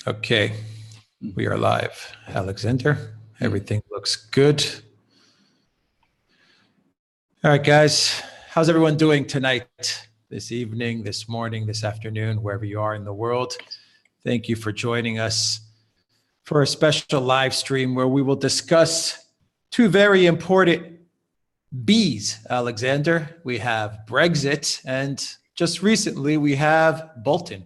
Okay, we are live. Alexander, everything looks good. All right, guys, how's everyone doing tonight, this evening, this morning, this afternoon, wherever you are in the world? Thank you for joining us for a special live stream where we will discuss two very important B's, Alexander. We have Brexit, and just recently we have Bolton.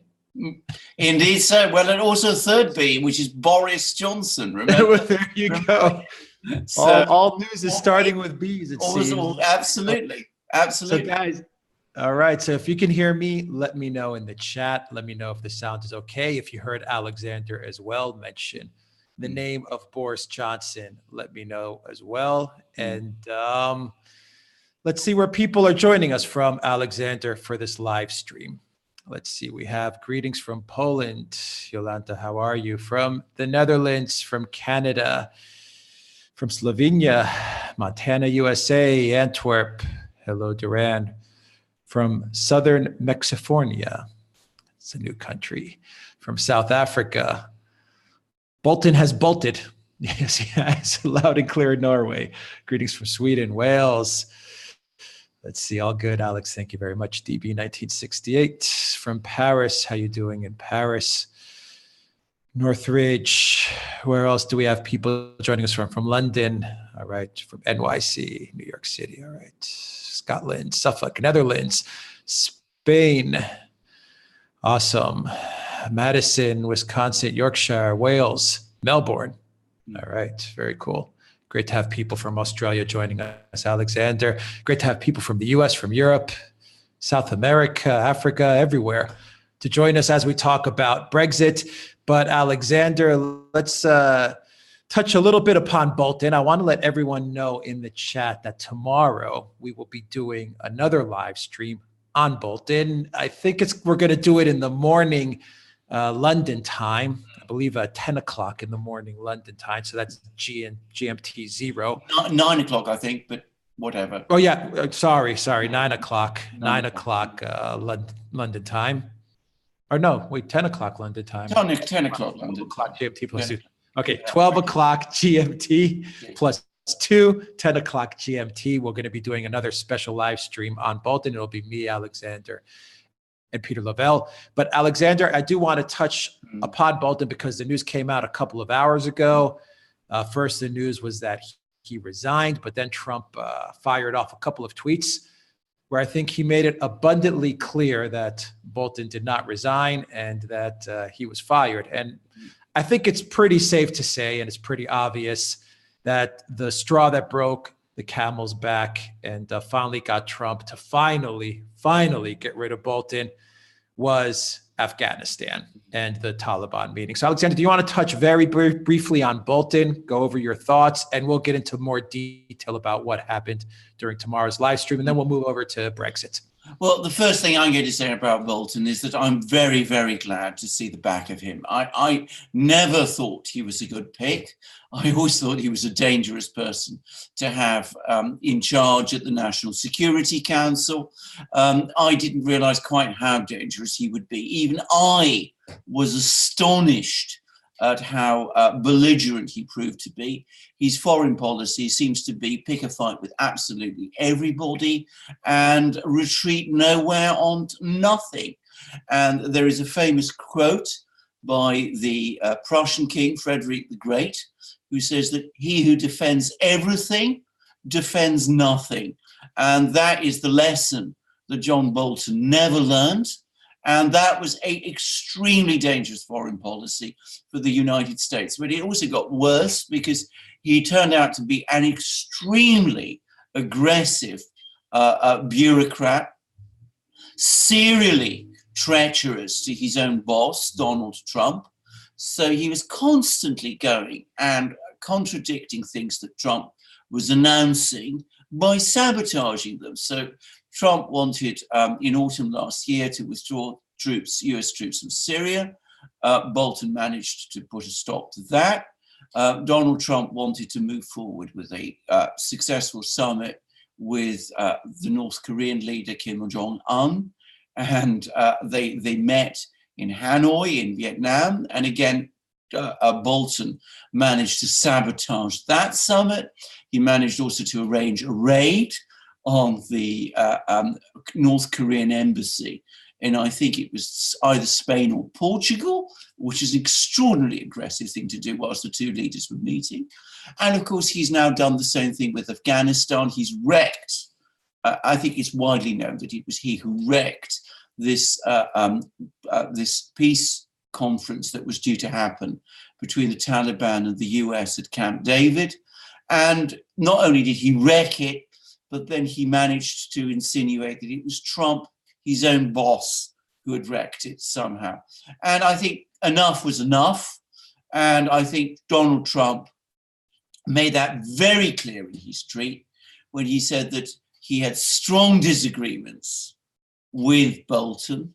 Indeed so. Well, and also a third B, which is Boris Johnson. Remember? There you go. So, all news is starting with B's, it seems. Absolutely. Absolutely. So, guys, all right. So, if you can hear me, let me know in the chat. Let me know if the sound is okay. If you heard Alexander as well mention the name of Boris Johnson, let me know as well. And let's see where people are joining us from, Alexander, for this live stream. Let's see, we have greetings from Poland. Yolanta, how are you? From the Netherlands, from Canada, from Slovenia, Montana, USA, Antwerp. Hello, Duran. From Southern Mexifornia, it's a new country. From South Africa, Bolton has bolted. Yes, loud and clear in Norway. Greetings from Sweden, Wales. Let's see, all good, Alex. Thank you very much. DB1968 from Paris. How you doing in Paris? Northridge. Where else do we have people joining us from? From London. All right. From NYC, New York City. All right. Scotland, Suffolk, Netherlands, Spain. Awesome. Madison, Wisconsin, Yorkshire, Wales, Melbourne. All right. Very cool. Great to have people from Australia joining us, Alexander. Great to have people from the US, from Europe, South America, Africa, everywhere to join us as we talk about Brexit. But Alexander, let's touch a little bit upon Bolton. I want to let everyone know in the chat that tomorrow we will be doing another live stream on Bolton. I think we're going to do it in the morning, London time. I believe 10 o'clock in the morning London time. So that's GMT 0. 9 o'clock, I think, but whatever. Oh, yeah. Sorry. 9 o'clock. 9 o'clock London time. Or no, wait, 10 o'clock London time. 10 o'clock London o'clock GMT plus 2. Okay, 12 o'clock GMT plus 2, 10 o'clock GMT. We're going to be doing another special live stream on Bolton. It'll be me, Alexander, and Peter Lavelle. But Alexander, I do want to touch upon Bolton because the news came out a couple of hours ago. First, the news was that he resigned, but then Trump fired off a couple of tweets where I think he made it abundantly clear that Bolton did not resign and that he was fired. And I think it's pretty safe to say, and it's pretty obvious, that the straw that broke the camel's back and finally got Trump to finally get rid of Bolton was Afghanistan and the Taliban meeting. So Alexander, do you want to touch very briefly on Bolton, go over your thoughts, and we'll get into more detail about what happened during tomorrow's live stream, and then we'll move over to Brexit. Well, the first thing I'm going to say about Bolton is that I'm very, very glad to see the back of him. I never thought he was a good pick. I always thought he was a dangerous person to have in charge at the National Security Council. I didn't realize quite how dangerous he would be. Even I was astonished at how belligerent he proved to be. His foreign policy seems to be pick a fight with absolutely everybody and retreat nowhere on nothing. And there is a famous quote by the Prussian king, Frederick the Great, who says that he who defends everything defends nothing. And that is the lesson that John Bolton never learned. And that was an extremely dangerous foreign policy for the United States. But it also got worse because he turned out to be an extremely aggressive bureaucrat, serially treacherous to his own boss, Donald Trump. So he was constantly going and contradicting things that Trump was announcing by sabotaging them. So Trump wanted in autumn last year to withdraw US troops from Syria. Bolton managed to put a stop to that. Donald Trump wanted to move forward with a successful summit with the North Korean leader Kim Jong-un, and they met in Hanoi, in Vietnam, and again, Bolton managed to sabotage that summit. He managed also to arrange a raid on the North Korean embassy, and I think it was either Spain or Portugal, which is an extraordinarily aggressive thing to do whilst the two leaders were meeting. And of course, he's now done the same thing with Afghanistan. He's wrecked. I think it's widely known that it was he who wrecked this peace conference that was due to happen between the Taliban and the US at Camp David. And not only did he wreck it, but then he managed to insinuate that it was Trump, his own boss, who had wrecked it somehow. And I think enough was enough. And I think Donald Trump made that very clear in his tweet when he said that he had strong disagreements with Bolton,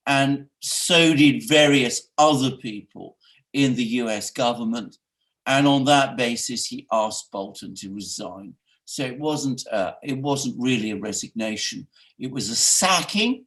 and so did various other people in the US government. And on that basis, he asked Bolton to resign. So it wasn't really a resignation. It was a sacking.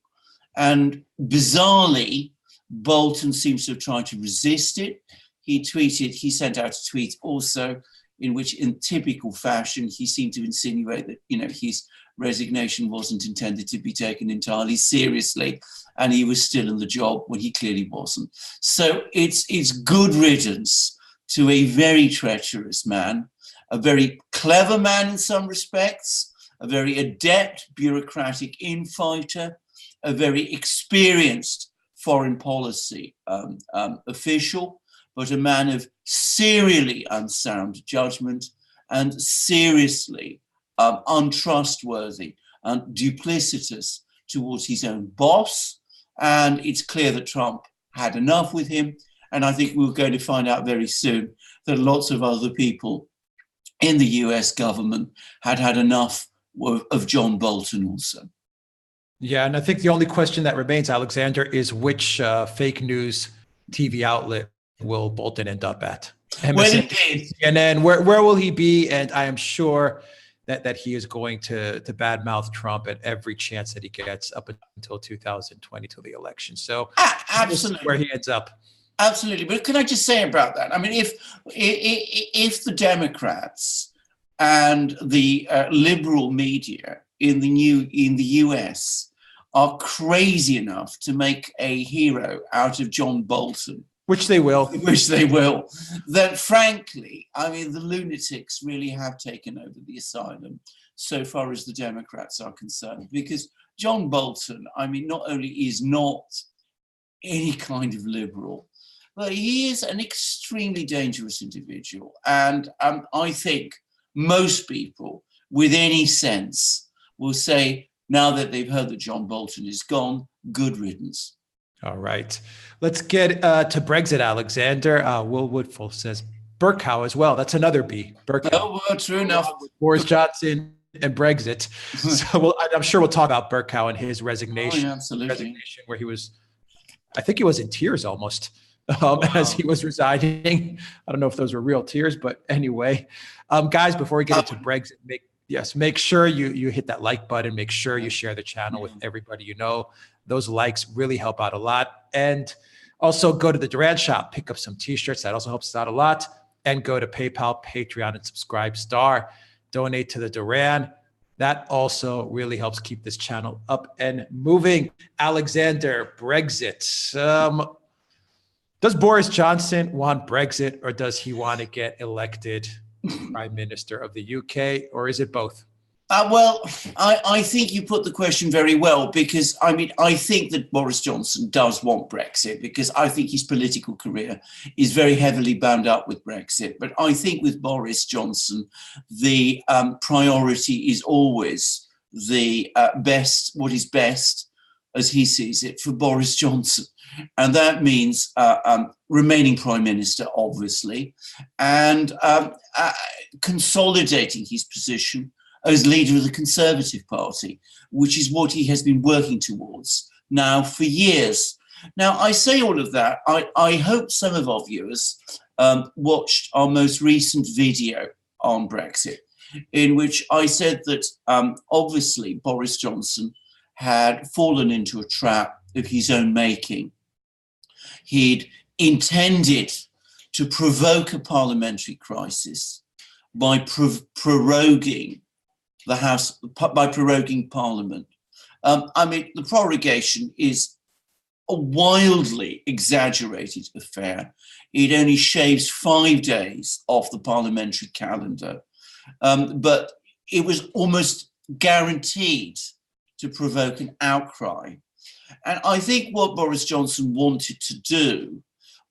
And bizarrely, Bolton seems to have tried to resist it. He sent out a tweet also in which, in typical fashion, he seemed to insinuate that, his resignation wasn't intended to be taken entirely seriously, and he was still in the job when he clearly wasn't. So it's good riddance to a very treacherous man, a very clever man in some respects, a very adept bureaucratic infighter, a very experienced foreign policy official, but a man of serially unsound judgment and seriously untrustworthy and duplicitous towards his own boss. And it's clear that Trump had enough with him. And I think we're going to find out very soon that lots of other people in the US government had enough of John Bolton also. Yeah, and I think the only question that remains, Alexander, is which fake news TV outlet will Bolton end up at? MSNBC, CNN, where will he be? And I am sure that he is going to badmouth Trump at every chance that he gets up until 2020, till the election. So absolutely, where he ends up. Absolutely. But can I just say about that? I mean, if the Democrats and the liberal media in the US are crazy enough to make a hero out of John Bolton, which they will, then frankly, I mean, the lunatics really have taken over the asylum so far as the Democrats are concerned, because John Bolton, I mean, not only is not any kind of liberal, but he is an extremely dangerous individual. And I think most people with any sense will say, now that they've heard that John Bolton is gone, good riddance. All right. Let's get to Brexit, Alexander. Will Woodfull says Bercow as well. That's another B. Bercow. Oh, well, true enough. Boris Johnson and Brexit. So I'm sure we'll talk about Bercow and his resignation. Oh, yeah, absolutely. Resignation where I think he was in tears almost as he was resigning. I don't know if those were real tears, but anyway. Guys, before we get into Brexit, make sure you hit that like button. Make sure you share the channel with everybody you know. Those likes really help out a lot. And also go to the Duran shop, pick up some t-shirts. That also helps us out a lot. And go to PayPal, Patreon, and subscribe star. Donate to the Duran. That also really helps keep this channel up and moving. Alexander, Brexit. Does Boris Johnson want Brexit, or does he want to get elected Prime Minister of the UK, or is it both? Well, I think you put the question very well, because I think that Boris Johnson does want Brexit, because I think his political career is very heavily bound up with Brexit. But I think with Boris Johnson, the priority is always the what is best, as he sees it, for Boris Johnson. And that means remaining Prime Minister, obviously, and consolidating his position as leader of the Conservative Party, which is what he has been working towards now for years. Now, I say all of that. I hope some of our viewers watched our most recent video on Brexit, in which I said that obviously Boris Johnson had fallen into a trap of his own making He'd intended to provoke a parliamentary crisis by proroguing the House, by proroguing Parliament. I mean, the prorogation is a wildly exaggerated affair. It only shaves 5 days off the parliamentary calendar, but it was almost guaranteed to provoke an outcry. And I think what Boris Johnson wanted to do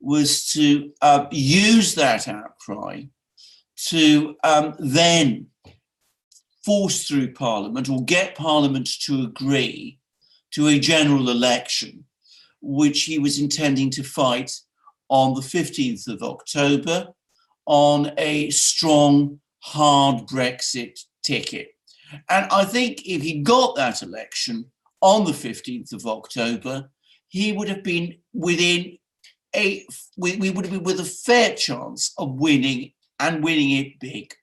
was to use that outcry to then force through Parliament or get Parliament to agree to a general election, which he was intending to fight on the 15th of October on a strong, hard Brexit ticket. And I think if he got that election on the 15th of October, he would have been within we would have been with a fair chance of winning and winning it big.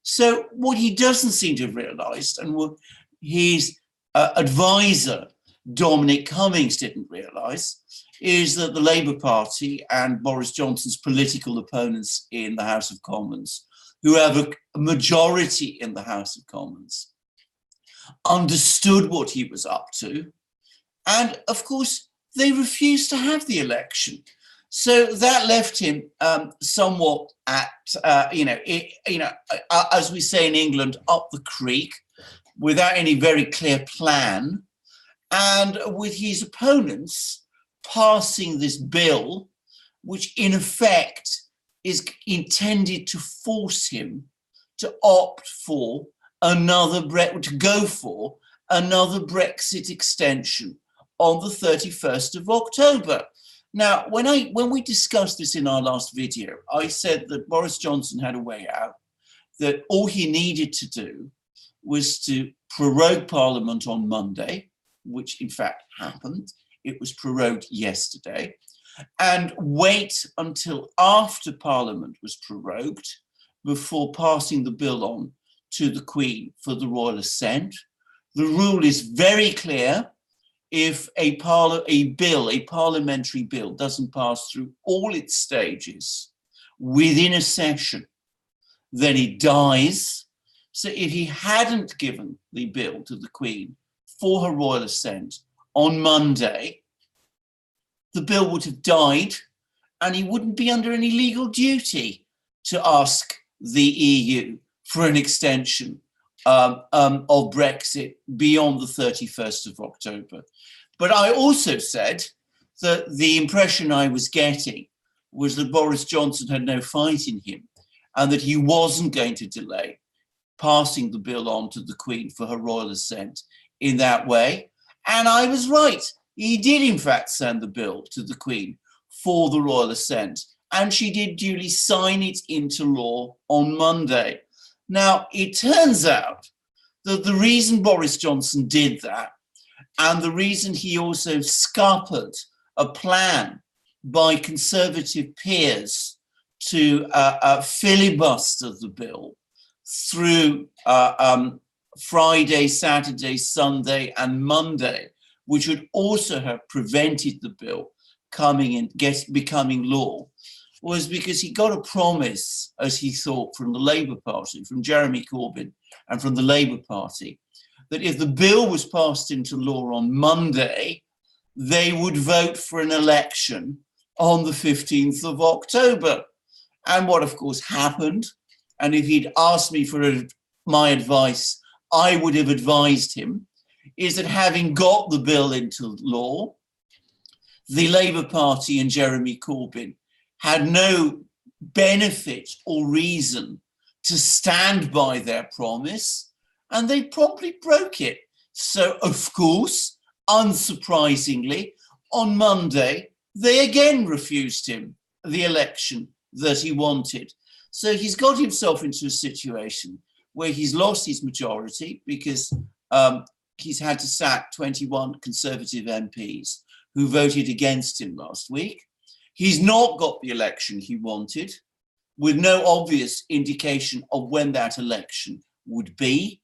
So what he doesn't seem to have realised, and what his advisor, Dominic Cummings, didn't realise, is that the Labour Party and Boris Johnson's political opponents in the House of Commons, who have a majority in the House of Commons, understood what he was up to. And of course, they refused to have the election. So that left him somewhat at, as we say in England, up the creek, without any very clear plan, and with his opponents passing this bill, which in effect is intended to force him to opt for to go for another Brexit extension on the 31st of October. Now, when we discussed this in our last video, I said that Boris Johnson had a way out, that all he needed to do was to prorogue Parliament on Monday, which in fact happened. It was prorogued yesterday, and wait until after Parliament was prorogued before passing the bill on to the Queen for the royal assent. The rule is very clear. If a parliamentary bill doesn't pass through all its stages within a session, then it dies. So if he hadn't given the bill to the Queen for her royal assent on Monday, the bill would have died and he wouldn't be under any legal duty to ask the EU for an extension of Brexit beyond the 31st of October. But I also said that the impression I was getting was that Boris Johnson had no fight in him and that he wasn't going to delay passing the bill on to the Queen for her royal assent in that way. And I was right. He did, in fact, send the bill to the Queen for the royal assent, and she did duly sign it into law on Monday. Now, it turns out that the reason Boris Johnson did that, and the reason he also scuppered a plan by Conservative peers to filibuster the bill through Friday, Saturday, Sunday, and Monday, which would also have prevented the bill becoming law, was because he got a promise, as he thought, from the Labour Party, from Jeremy Corbyn and from the Labour Party, that if the bill was passed into law on Monday, they would vote for an election on the 15th of October. And what, of course, happened, and if he'd asked me for my advice, I would have advised him, is that having got the bill into law, the Labour Party and Jeremy Corbyn had no benefit or reason to stand by their promise, and they promptly broke it. So, of course, unsurprisingly, on Monday, they again refused him the election that he wanted. So he's got himself into a situation where he's lost his majority because he's had to sack 21 Conservative MPs who voted against him last week. He's not got the election he wanted, with no obvious indication of when that election would be.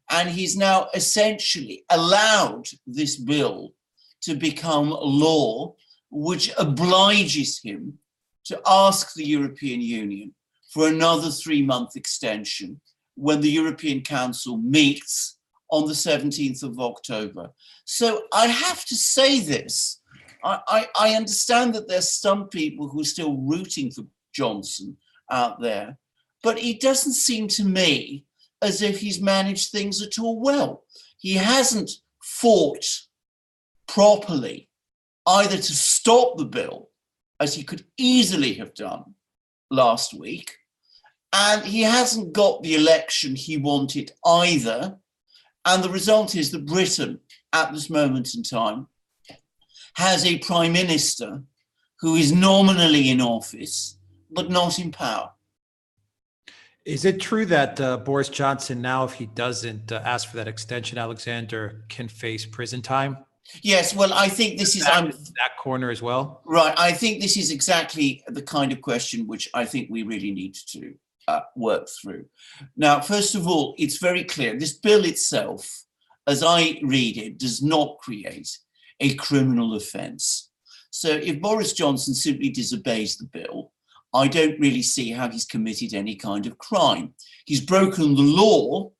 And he's now essentially allowed this bill to become law which obliges him to ask the European Union for another 3-month extension when the European Council meets on the 17th of October. So I have to say this. I understand that there's some people who are still rooting for Johnson out there, but it doesn't seem to me as if he's managed things at all well. He hasn't fought properly either to stop the bill, as he could easily have done last week, and he hasn't got the election he wanted either. And the result is that Britain, at this moment in time, has a prime minister who is nominally in office, but not in power. Is it true that Boris Johnson now, if he doesn't ask for that extension, Alexander, can face prison time? Yes, well, I think this is that corner as well. Right. I think this is exactly the kind of question which I think we really need to work through. Now, first of all, it's very clear this bill itself, as I read it, does not create a criminal offence. So if Boris Johnson simply disobeys the bill, I don't really see how he's committed any kind of crime. He's broken the law,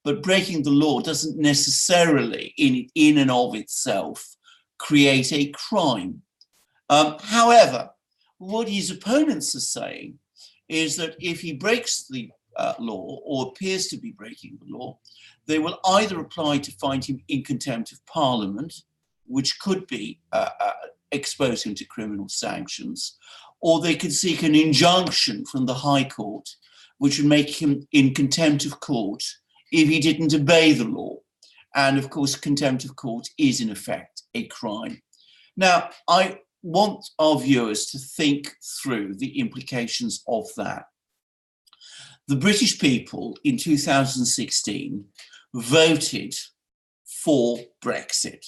but breaking the law doesn't necessarily, in and of itself, create a crime. However, what his opponents are saying is that if he breaks the law or appears to be breaking the law, they will either apply to find him in contempt of Parliament, which could be expose him to criminal sanctions, or they could seek an injunction from the High Court, which would make him in contempt of court if he didn't obey the law. And of course, contempt of court is in effect a crime. Now, I want our viewers to think through the implications of that. The British people in 2016 voted for Brexit.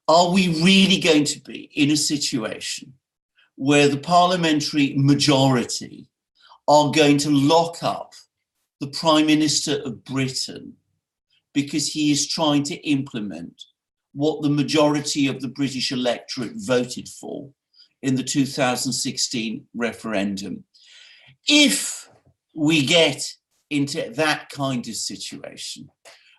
Are we really going to be in a situation where the parliamentary majority are going to lock up the Prime Minister of Britain because he is trying to implement what the majority of the British electorate voted for in the 2016 referendum? If we get into that kind of situation,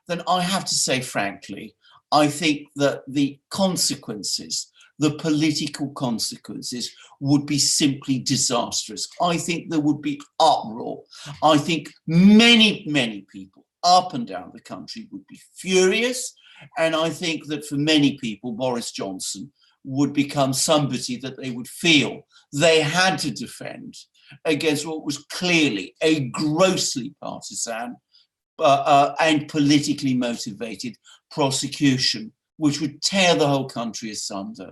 then I have to say, frankly, I think that the consequences, the political consequences, would be simply disastrous. I think there would be uproar. I think many, many people up and down the country would be furious. And I think that for many people, Boris Johnson would become somebody that they would feel they had to defend against what was clearly a grossly partisan and politically motivated prosecution, which would tear the whole country asunder.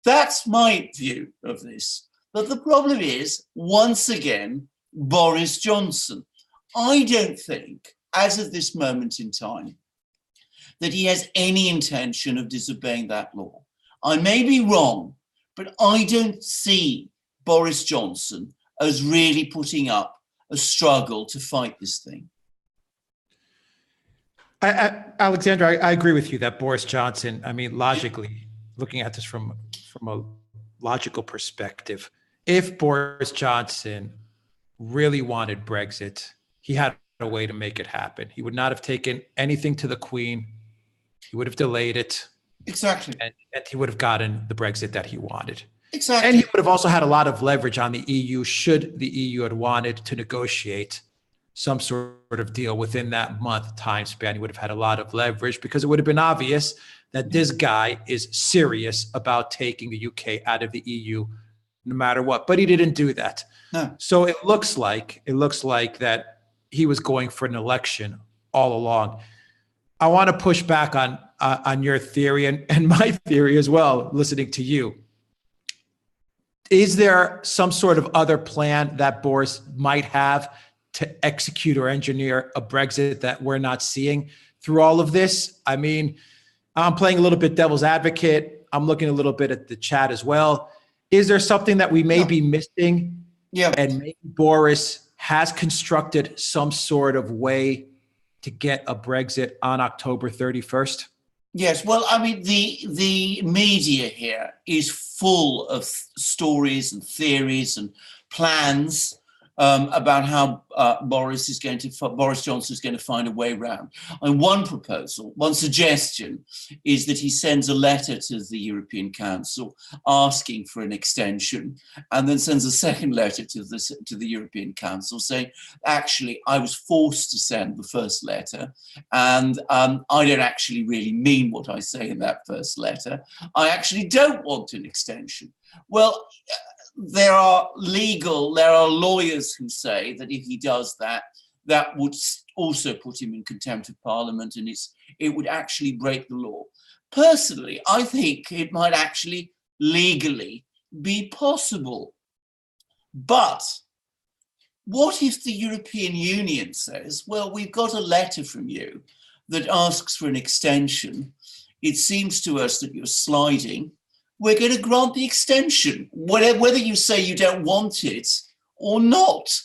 That's my view of this. But the problem is, once again, Boris Johnson. I don't think, as of this moment in time, that he has any intention of disobeying that law. I may be wrong, but I don't see Boris Johnson as really putting up a struggle to fight this thing. Alexander, I agree with you that Boris Johnson, I mean, logically, looking at this from a logical perspective, if Boris Johnson really wanted Brexit, he had a way to make it happen. He would not have taken anything to the Queen. He would have delayed it. Exactly. And he would have gotten the Brexit that he wanted. Exactly. And he would have also had a lot of leverage on the EU should the EU had wanted to negotiate some sort of deal within that month time span. He would have had a lot of leverage because it would have been obvious that this guy is serious about taking the UK out of the EU no matter what. But he didn't do that. No. So it looks like that he was going for an election all along. I want to push back on your theory and my theory as well, listening to you. Is there some sort of other plan that Boris might have to execute or engineer a Brexit that we're not seeing through all of this? I mean, I'm playing a little bit devil's advocate. I'm looking a little bit at the chat as well. Is there something that we may be missing? Yeah. And maybe Boris has constructed some sort of way to get a Brexit on October 31st? Yes, well, I mean, the media here is full of stories and theories and plans about how Boris Johnson is going to find a way round. And one proposal, one suggestion, is that he sends a letter to the European Council asking for an extension, and then sends a second letter to the European Council saying, actually, I was forced to send the first letter, and I don't actually really mean what I say in that first letter. I actually don't want an extension. Well, there are lawyers who say that if he does that, that would also put him in contempt of Parliament, and it would actually break the law. Personally, I think it might actually legally be possible. But what if the European Union says, well, we've got a letter from you that asks for an extension. It seems to us that you're sliding. We're going to grant the extension, whether you say you don't want it or not.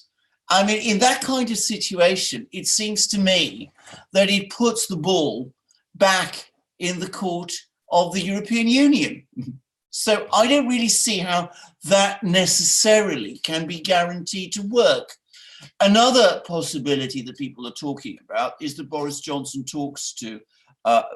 I mean, in that kind of situation, it seems to me that it puts the ball back in the court of the European Union. So I don't really see how that necessarily can be guaranteed to work. Another possibility that people are talking about is that Boris Johnson talks to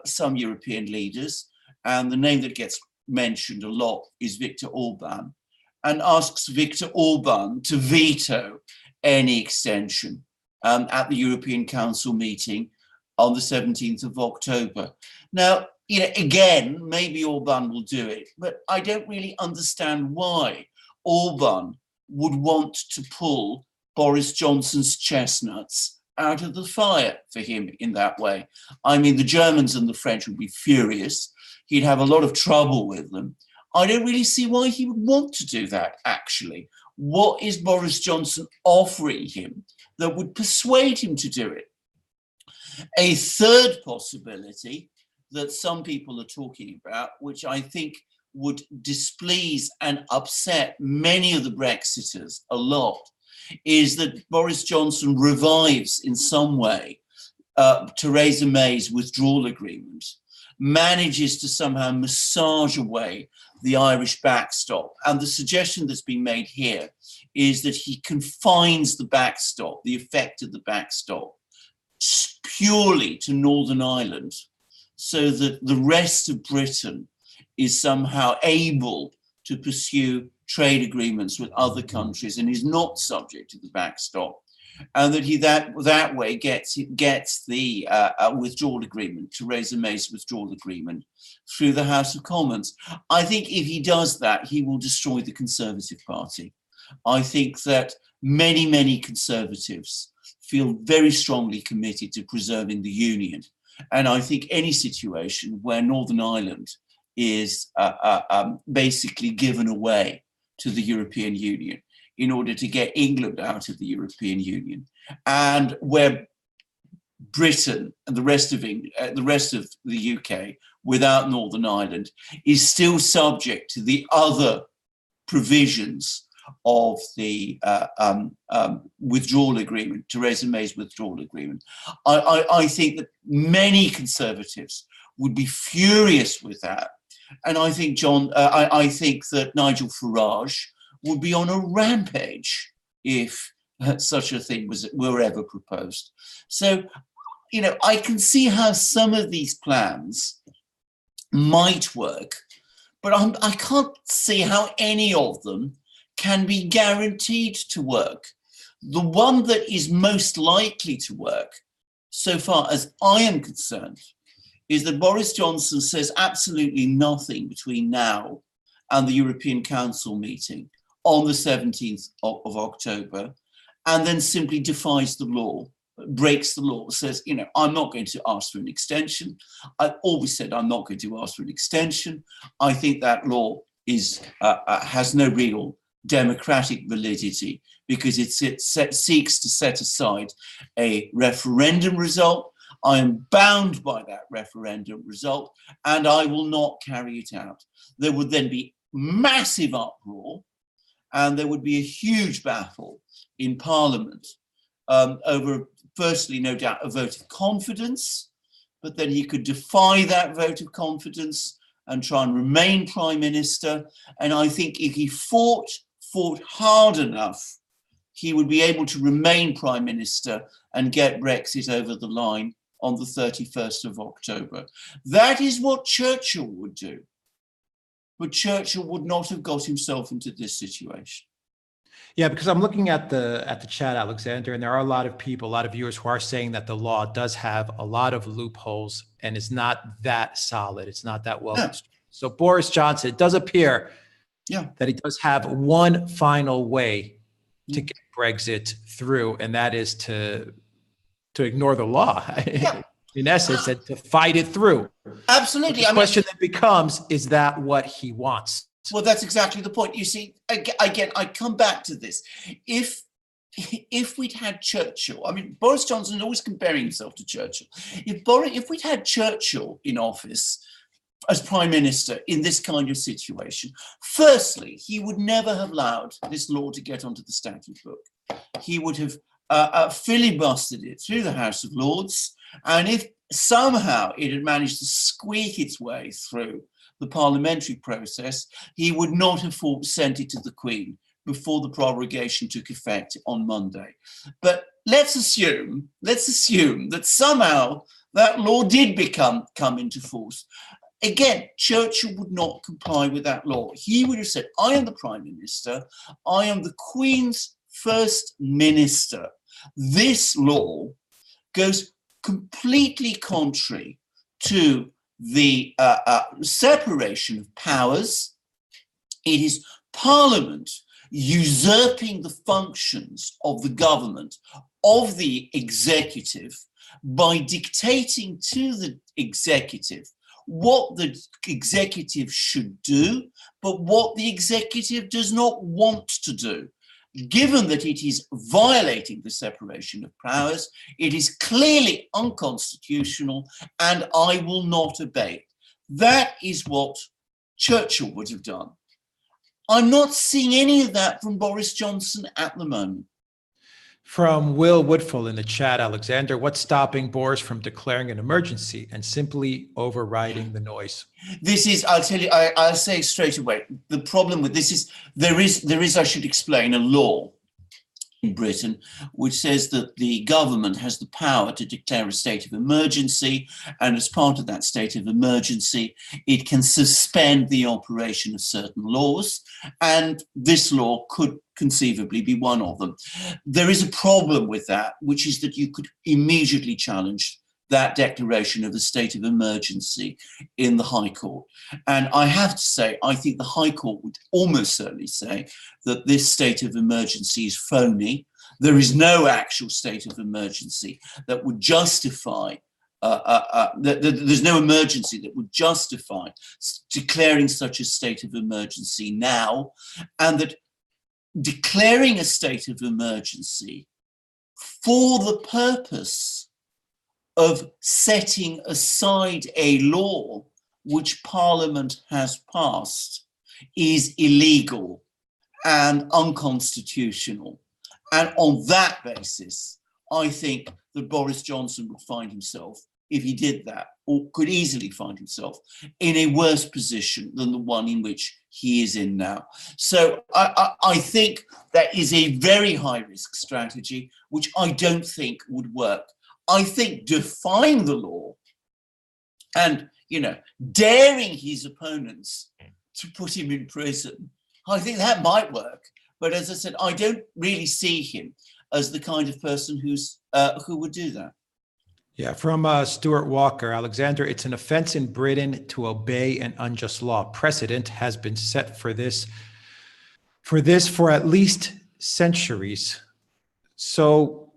some European leaders, and the name that gets mentioned a lot is Viktor Orban, and asks Viktor Orban to veto any extension at the European Council meeting on the 17th of October. Now, again, maybe Orban will do it, but I don't really understand why Orban would want to pull Boris Johnson's chestnuts out of the fire for him in that way. I mean, the Germans and the French would be furious. He'd have a lot of trouble with them. I don't really see why he would want to do that, actually. What is Boris Johnson offering him that would persuade him to do it? A third possibility that some people are talking about, which I think would displease and upset many of the Brexiters a lot, is that Boris Johnson revives in some way Theresa May's withdrawal agreement, manages to somehow massage away the Irish backstop. And the suggestion that's been made here is that he confines the backstop, the effect of the backstop, purely to Northern Ireland, so that the rest of Britain is somehow able to pursue trade agreements with other countries and is not subject to the backstop, and that he that way gets the withdrawal agreement, Theresa May's withdrawal agreement, through the House of Commons. I think if he does that, he will destroy the Conservative Party. I think that many Conservatives feel very strongly committed to preserving the Union, and I think any situation where Northern Ireland is basically given away to the European Union in order to get England out of the European Union, and where Britain and the rest of the UK, without Northern Ireland, is still subject to the other provisions of the withdrawal agreement, Theresa May's withdrawal agreement. I think that many Conservatives would be furious with that. And I think I think that Nigel Farage would be on a rampage if such a thing were ever proposed. So, I can see how some of these plans might work, but I can't see how any of them can be guaranteed to work. The one that is most likely to work, so far as I am concerned, is that Boris Johnson says absolutely nothing between now and the European Council meeting on the 17th of October, and then simply defies the law, breaks the law, says, I'm not going to ask for an extension. I've always said I'm not going to ask for an extension. I think that law has no real democratic validity because it seeks to set aside a referendum result. I am bound by that referendum result, and I will not carry it out. There would then be massive uproar, and there would be a huge battle in Parliament over, firstly, no doubt, a vote of confidence but then he could defy that vote of confidence and try and remain prime minister. And I think if he fought hard enough, he would be able to remain prime minister and get Brexit over the line on the 31st of October. That is what Churchill would do. But Churchill would not have got himself into this situation. Yeah, because I'm looking at the chat, Alexander, and there are a lot of people, a lot of viewers who are saying that the law does have a lot of loopholes and is not that solid. It's not that well constructed. So Boris Johnson, it does appear that he does have one final way to get Brexit through, and that is to ignore the law. In essence, and to fight it through. Absolutely. The question that becomes, is that what he wants? Well, that's exactly the point. You see, again, I come back to this. If we'd had Churchill, I mean, Boris Johnson is always comparing himself to Churchill. If we'd had Churchill in office as prime minister in this kind of situation, firstly, he would never have allowed this law to get onto the statute book. He would have filibustered it through the House of Lords. And if somehow it had managed to squeak its way through the parliamentary process, he would not have sent it to the Queen before the prorogation took effect on Monday. But let's assume that somehow that law did come into force. Again, Churchill would not comply with that law. He would have said, I am the Prime Minister, I am the Queen's first minister. This law goes completely contrary to the separation of powers. It is Parliament usurping the functions of the government, of the executive, by dictating to the executive what the executive should do, but what the executive does not want to do. Given that it is violating the separation of powers, it is clearly unconstitutional, and I will not obey. That is what Churchill would have done. I'm not seeing any of that from Boris Johnson at the moment. From Will Woodfull in the chat, Alexander, what's stopping Boris from declaring an emergency and simply overriding the noise? This is, I'll tell you, I'll say straight away, the problem with this is, there is, I should explain, a law in Britain which says that the government has the power to declare a state of emergency, and as part of that state of emergency, it can suspend the operation of certain laws, and this law could conceivably be one of them. There is a problem with that, which is that you could immediately challenge that declaration of a state of emergency in the High Court. And I have to say, I think the High Court would almost certainly say that this state of emergency is phony. There is no actual state of emergency that would justify, there's no emergency that would justify declaring such a state of emergency now, and that declaring a state of emergency for the purpose of setting aside a law which Parliament has passed is illegal and unconstitutional. And on that basis, I think that Boris Johnson would find himself, if he did that, or could easily find himself, in a worse position than the one in which he is in now. So I think that is a very high-risk strategy, which I don't think would work. I think defying the law and, daring his opponents to put him in prison, I think that might work. But as I said, I don't really see him as the kind of person who would do that. Yeah, from Stuart Walker, Alexander, it's an offense in Britain to obey an unjust law. Precedent has been set for this for at least centuries. So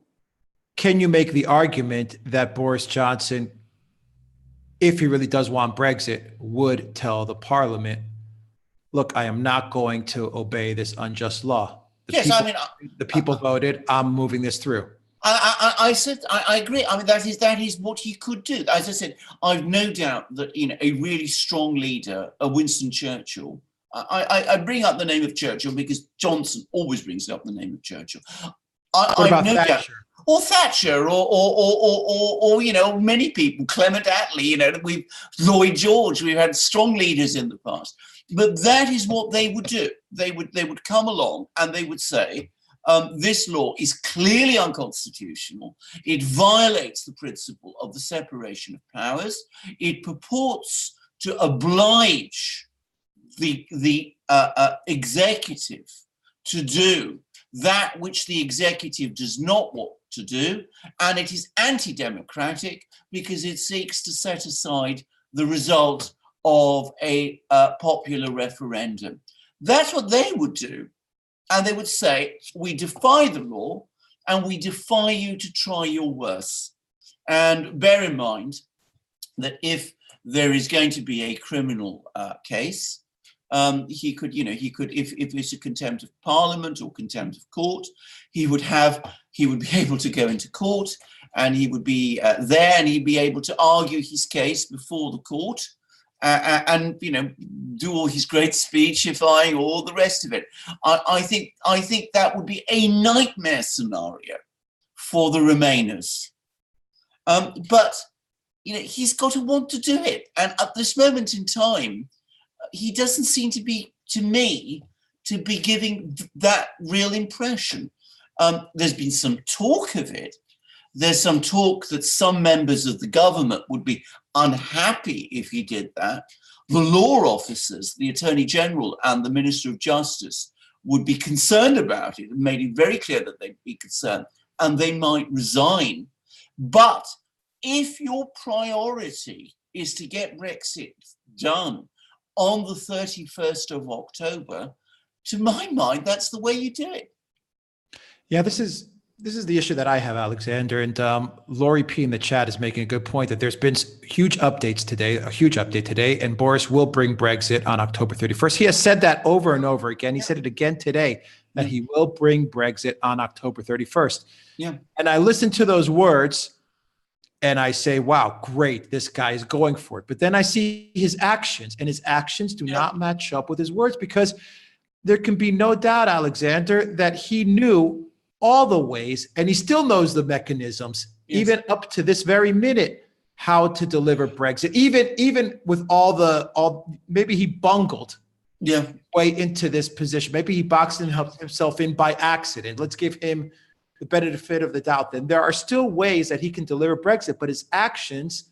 can you make the argument that Boris Johnson, if he really does want Brexit, would tell the Parliament, look, I am not going to obey this unjust law. The people voted, I'm moving this through. I said, I agree. I mean, that is what he could do. As I said, I've no doubt that, a really strong leader, a Winston Churchill, I bring up the name of Churchill because Johnson always brings up the name of Churchill. What about Thatcher? or Thatcher, or many people, Clement Attlee, Lloyd George. We've had strong leaders in the past, but that is what they would do. They would come along and they would say, this law is clearly unconstitutional. It violates the principle of the separation of powers. It purports to oblige the executive to do that which the executive does not want to do, and it is anti-democratic because it seeks to set aside the result of a popular referendum. That's what they would do. And they would say, we defy the law and we defy you to try your worst. And bear in mind that if there is going to be a criminal case, he could, if it's a contempt of parliament or contempt of court, he would be able to go into court, and he would be there, and he'd be able to argue his case before the court, and do all his great speechifying, all the rest of it. I think that would be a nightmare scenario for the Remainers. But he's got to want to do it, and at this moment in time, he doesn't seem to be giving that real impression. There's been some talk of it. There's some talk that some members of the government would be unhappy if he did that. The law officers, the Attorney General and the Minister of Justice, would be concerned about it and made it very clear that they'd be concerned, and they might resign. But if your priority is to get Brexit done on the 31st of October, to my mind, that's the way you do it. Yeah, this is the issue that I have, Alexander. And Laurie P in the chat is making a good point that there's been a huge update today, and Boris will bring Brexit on October 31st. He has said that over and over again. He said it again today, that he will bring Brexit on October 31st. Yeah. And I listen to those words and I say, wow, great, this guy is going for it. But then I see his actions, and his actions do not match up with his words, because there can be no doubt, Alexander, that he knew all the ways, and he still knows the mechanisms, even up to this very minute, how to deliver Brexit. Even with maybe he bungled way into this position. Maybe he boxed himself in by accident. Let's give him the benefit of the doubt. Then there are still ways that he can deliver Brexit, but his actions,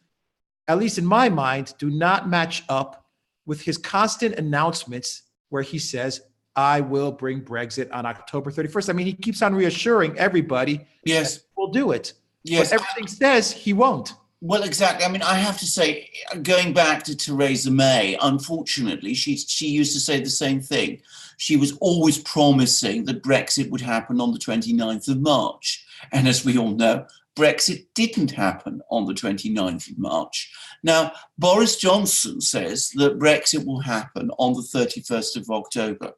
at least in my mind, do not match up with his constant announcements where he says, I will bring Brexit on October 31st. I mean, he keeps on reassuring everybody, yes, we'll do it. Yes. But everything says he won't. Well, exactly. I mean, I have to say, going back to Theresa May, unfortunately, she used to say the same thing. She was always promising that Brexit would happen on the 29th of March. And as we all know, Brexit didn't happen on the 29th of March. Now, Boris Johnson says that Brexit will happen on the 31st of October.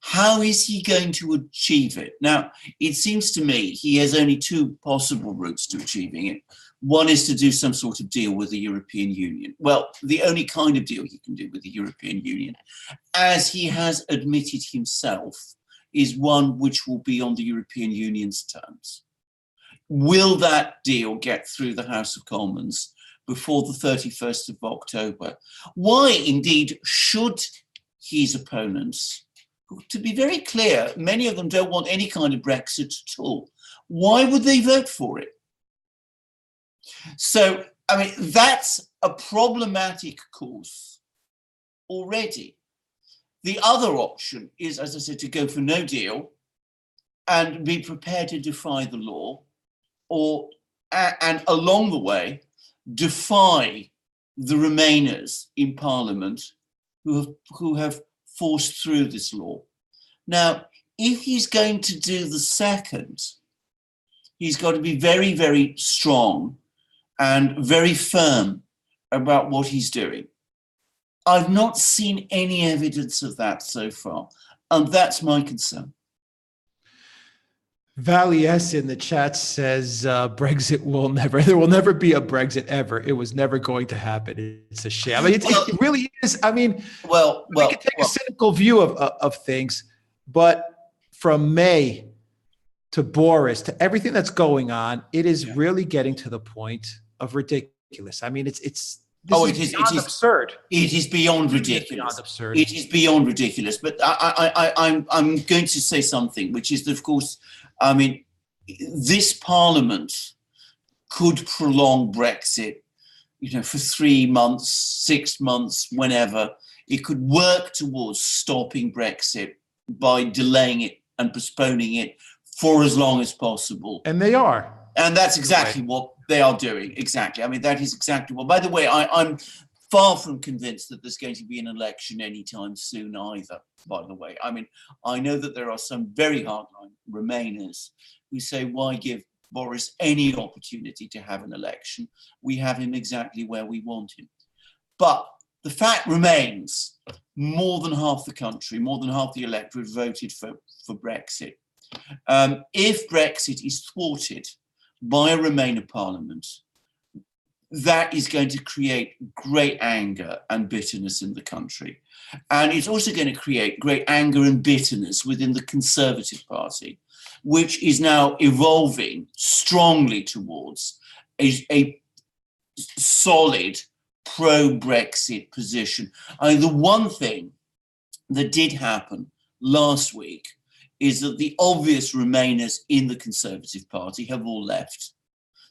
How is he going to achieve it? Now, it seems to me he has only two possible routes to achieving it. One is to do some sort of deal with the European Union. Well, the only kind of deal he can do with the European Union, as he has admitted himself, is one which will be on the European Union's terms. Will that deal get through the House of Commons before the 31st of October? Why, indeed, should his opponents, to be very clear, many of them don't want any kind of Brexit at all. Why would they vote for it? So, I mean, that's a problematic course already. The other option is, as I said, to go for no deal and be prepared to defy the law, and along the way, the Remainers in Parliament who have forced through this law. Now, if he's going to do the second, he's got to be very, very strong and very firm about what he's doing. I've not seen any evidence of that so far, and that's my concern. Valley S in the chat says Brexit there will never be a Brexit ever. It was never going to happen. It's a shame. I mean, it really is. I mean, we can take a cynical view of things, but from May to Boris, to everything that's going on, it is Yeah. really getting to the point of ridiculous. I mean, it is absurd. It is beyond ridiculous. Beyond absurd. It is beyond ridiculous. But I'm going to say something, which is that, of course, I mean, this Parliament could prolong Brexit, for 3 months, 6 months, whenever. It could work towards stopping Brexit by delaying it and postponing it for as long as possible. And they are. And that's exactly what they are doing. Exactly. I mean, that is exactly what. By the way, I'm far from convinced that there's going to be an election anytime soon either, by the way. I mean, I know that there are some very hardline Remainers who say, why give Boris any opportunity to have an election? We have him exactly where we want him. But the fact remains, more than half the country, more than half the electorate voted for Brexit. If Brexit is thwarted by a Remainer Parliament, that is going to create great anger and bitterness in the country. And it's also going to create great anger and bitterness within the Conservative Party, which is now evolving strongly towards a solid pro-Brexit position. I mean, the one thing that did happen last week is that the obvious Remainers in the Conservative Party have all left.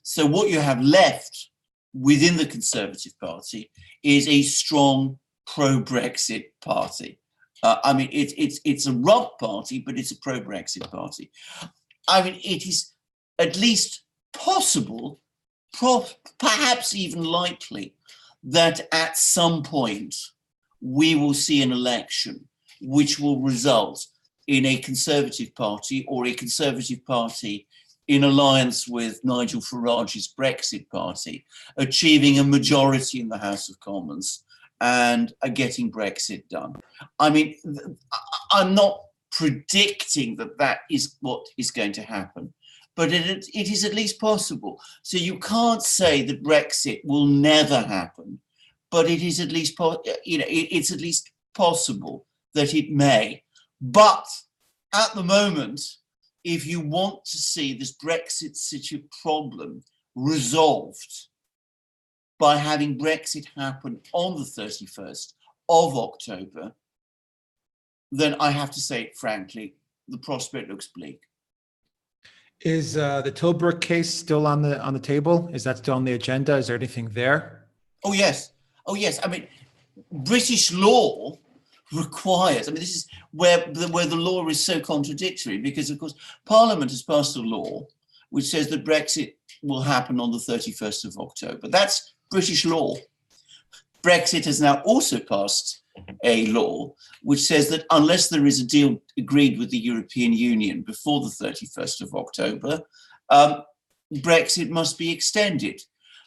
So what you have left within the Conservative Party is a strong pro-Brexit party. I mean, it's a rock party, but it's a pro-Brexit party. I mean, it is at least possible, perhaps even likely, that at some point we will see an election which will result in a Conservative Party or a Conservative Party in alliance with Nigel Farage's Brexit Party achieving a majority in the House of Commons and getting Brexit done. I mean, I'm not predicting that that is what is going to happen, but it is at least possible. So you can't say that Brexit will never happen, but it is at least, it's at least possible that it may. But at the moment, if you want to see this Brexit problem resolved by having Brexit happen on the 31st of October, then I have to say, frankly, the prospect looks bleak. Is the Tilbrook case still on the table? Is that still on the agenda? Is there anything there? Oh, yes. Oh, yes. I mean, British law requires, I mean, this is where the law is so contradictory, because, of course, Parliament has passed a law which says that Brexit will happen on the 31st of October. That's British law. Brexit has now also passed a law which says that unless there is a deal agreed with the European Union before the 31st of October, Brexit must be extended.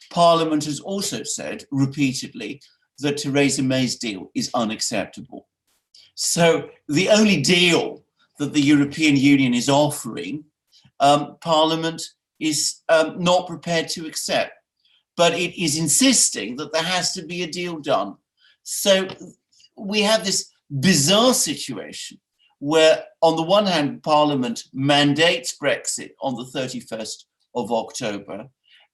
Parliament has also said repeatedly that Theresa May's deal is unacceptable. So the only deal that the European Union is offering, Parliament is not prepared to accept, but it is insisting that there has to be a deal done. So we have this bizarre situation where, on the one hand, Parliament mandates Brexit on the 31st of October,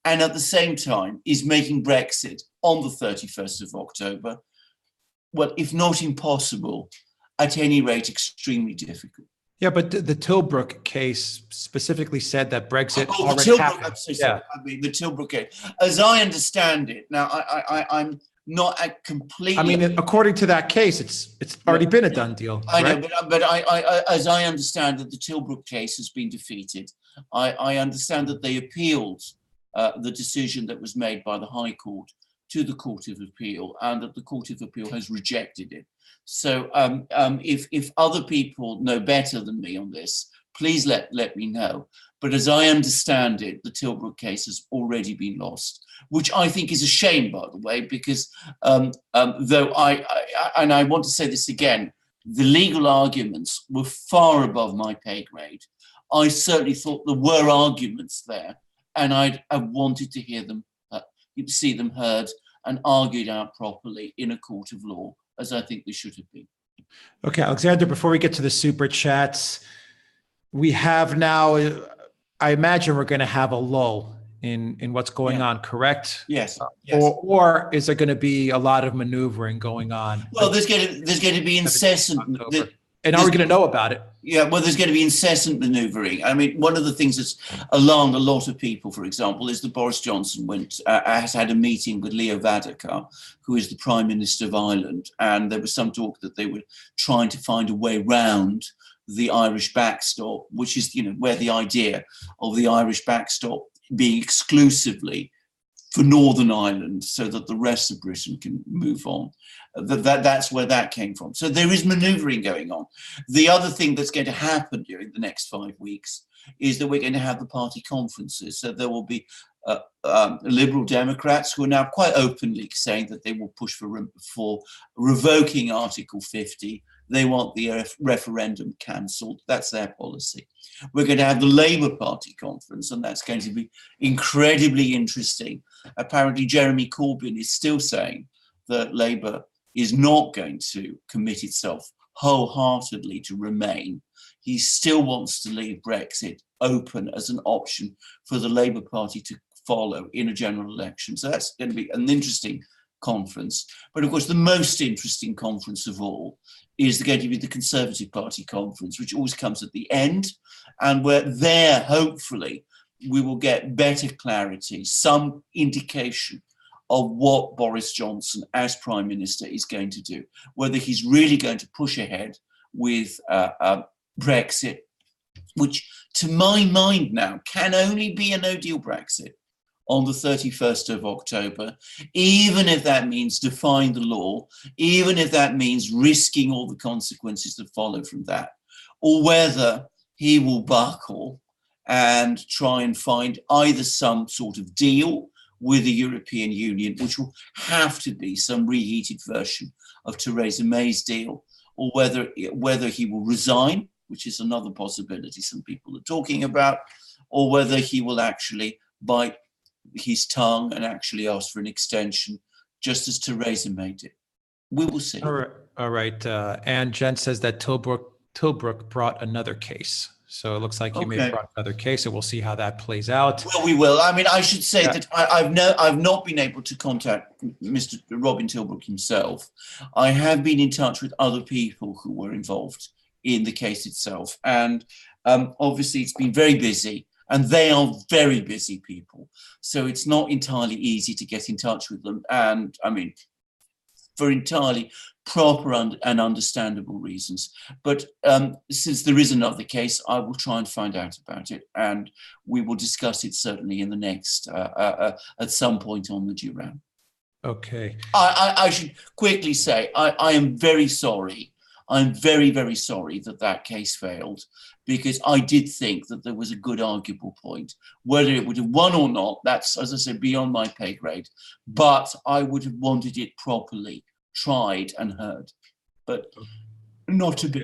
and at the same time is making Brexit on the 31st of October, well, if not impossible, at any rate, extremely difficult. Yeah, but the Tilbrook case specifically said that Brexit the already Tilbrook, happened. I'm so sorry. I mean, the Tilbrook case. As I understand it, now I'm not completely. I mean, according to that case, it's already been a done deal. I know, right? but I, as I understand that the Tilbrook case has been defeated. I understand that they appealed the decision that was made by the High Court to the Court of Appeal, and that the Court of Appeal has rejected it. So if other people know better than me on this, please let me know. But as I understand it, the Tilbrook case has already been lost, which I think is a shame, by the way, because though I want to say this again, the legal arguments were far above my pay grade. I certainly thought there were arguments there, and I wanted to hear them, see them heard and argued out properly in a court of law, as I think they should have been. Okay, Alexander, before we get to the super chats, we have now, I imagine we're going to have a lull in what's going on, correct? Yes. Or is there going to be a lot of maneuvering going on? Well, there's going to be incessant. And are we going to know about it? Yeah, well, there's going to be incessant manoeuvring. I mean, one of the things that's alarmed a lot of people, for example, is that Boris Johnson has had a meeting with Leo Varadkar, who is the Prime Minister of Ireland, and there was some talk that they were trying to find a way round the Irish backstop, which is, where the idea of the Irish backstop being exclusively for Northern Ireland so that the rest of Britain can move on. That's where that came from. So there is manoeuvring going on. The other thing that's going to happen during the next 5 weeks is that we're going to have the party conferences. So there will be Liberal Democrats who are now quite openly saying that they will push for revoking Article 50. They want the referendum cancelled. That's their policy. We're going to have the Labour Party conference, and that's going to be incredibly interesting. Apparently, Jeremy Corbyn is still saying that Labour is not going to commit itself wholeheartedly to Remain. He still wants to leave Brexit open as an option for the Labour Party to follow in a general election. So that's going to be an interesting conference. But of course, the most interesting conference of all is going to be the Conservative Party conference, which always comes at the end, and where there, hopefully, we will get better clarity, some indication of what Boris Johnson as Prime Minister is going to do, whether he's really going to push ahead with Brexit, which to my mind now can only be a no-deal Brexit on the 31st of October, even if that means defying the law, even if that means risking all the consequences that follow from that, or whether he will buckle and try and find either some sort of deal with the European Union, which will have to be some reheated version of Theresa May's deal, or whether he will resign, which is another possibility some people are talking about, or whether he will actually bite his tongue and actually ask for an extension, just as Theresa May did. We will see. All right. And Jen says that Tilbrook brought another case. So it looks like he may have brought another case, and we'll see how that plays out. Well, we will. I mean, I should say that I've not been able to contact Mr. Robin Tilbrook himself. I have been in touch with other people who were involved in the case itself. And obviously it's been very busy, and they are very busy people. So it's not entirely easy to get in touch with them. And I mean, for entirely proper and understandable reasons. But since there is another case, I will try and find out about it, and we will discuss it certainly in the next, at some point on the Duran. Okay. I should quickly say, I am very sorry. I'm very, very sorry that case failed, because I did think that there was a good arguable point. Whether it would have won or not, that's, as I said, beyond my pay grade. But I would have wanted it properly tried and heard, but not to be.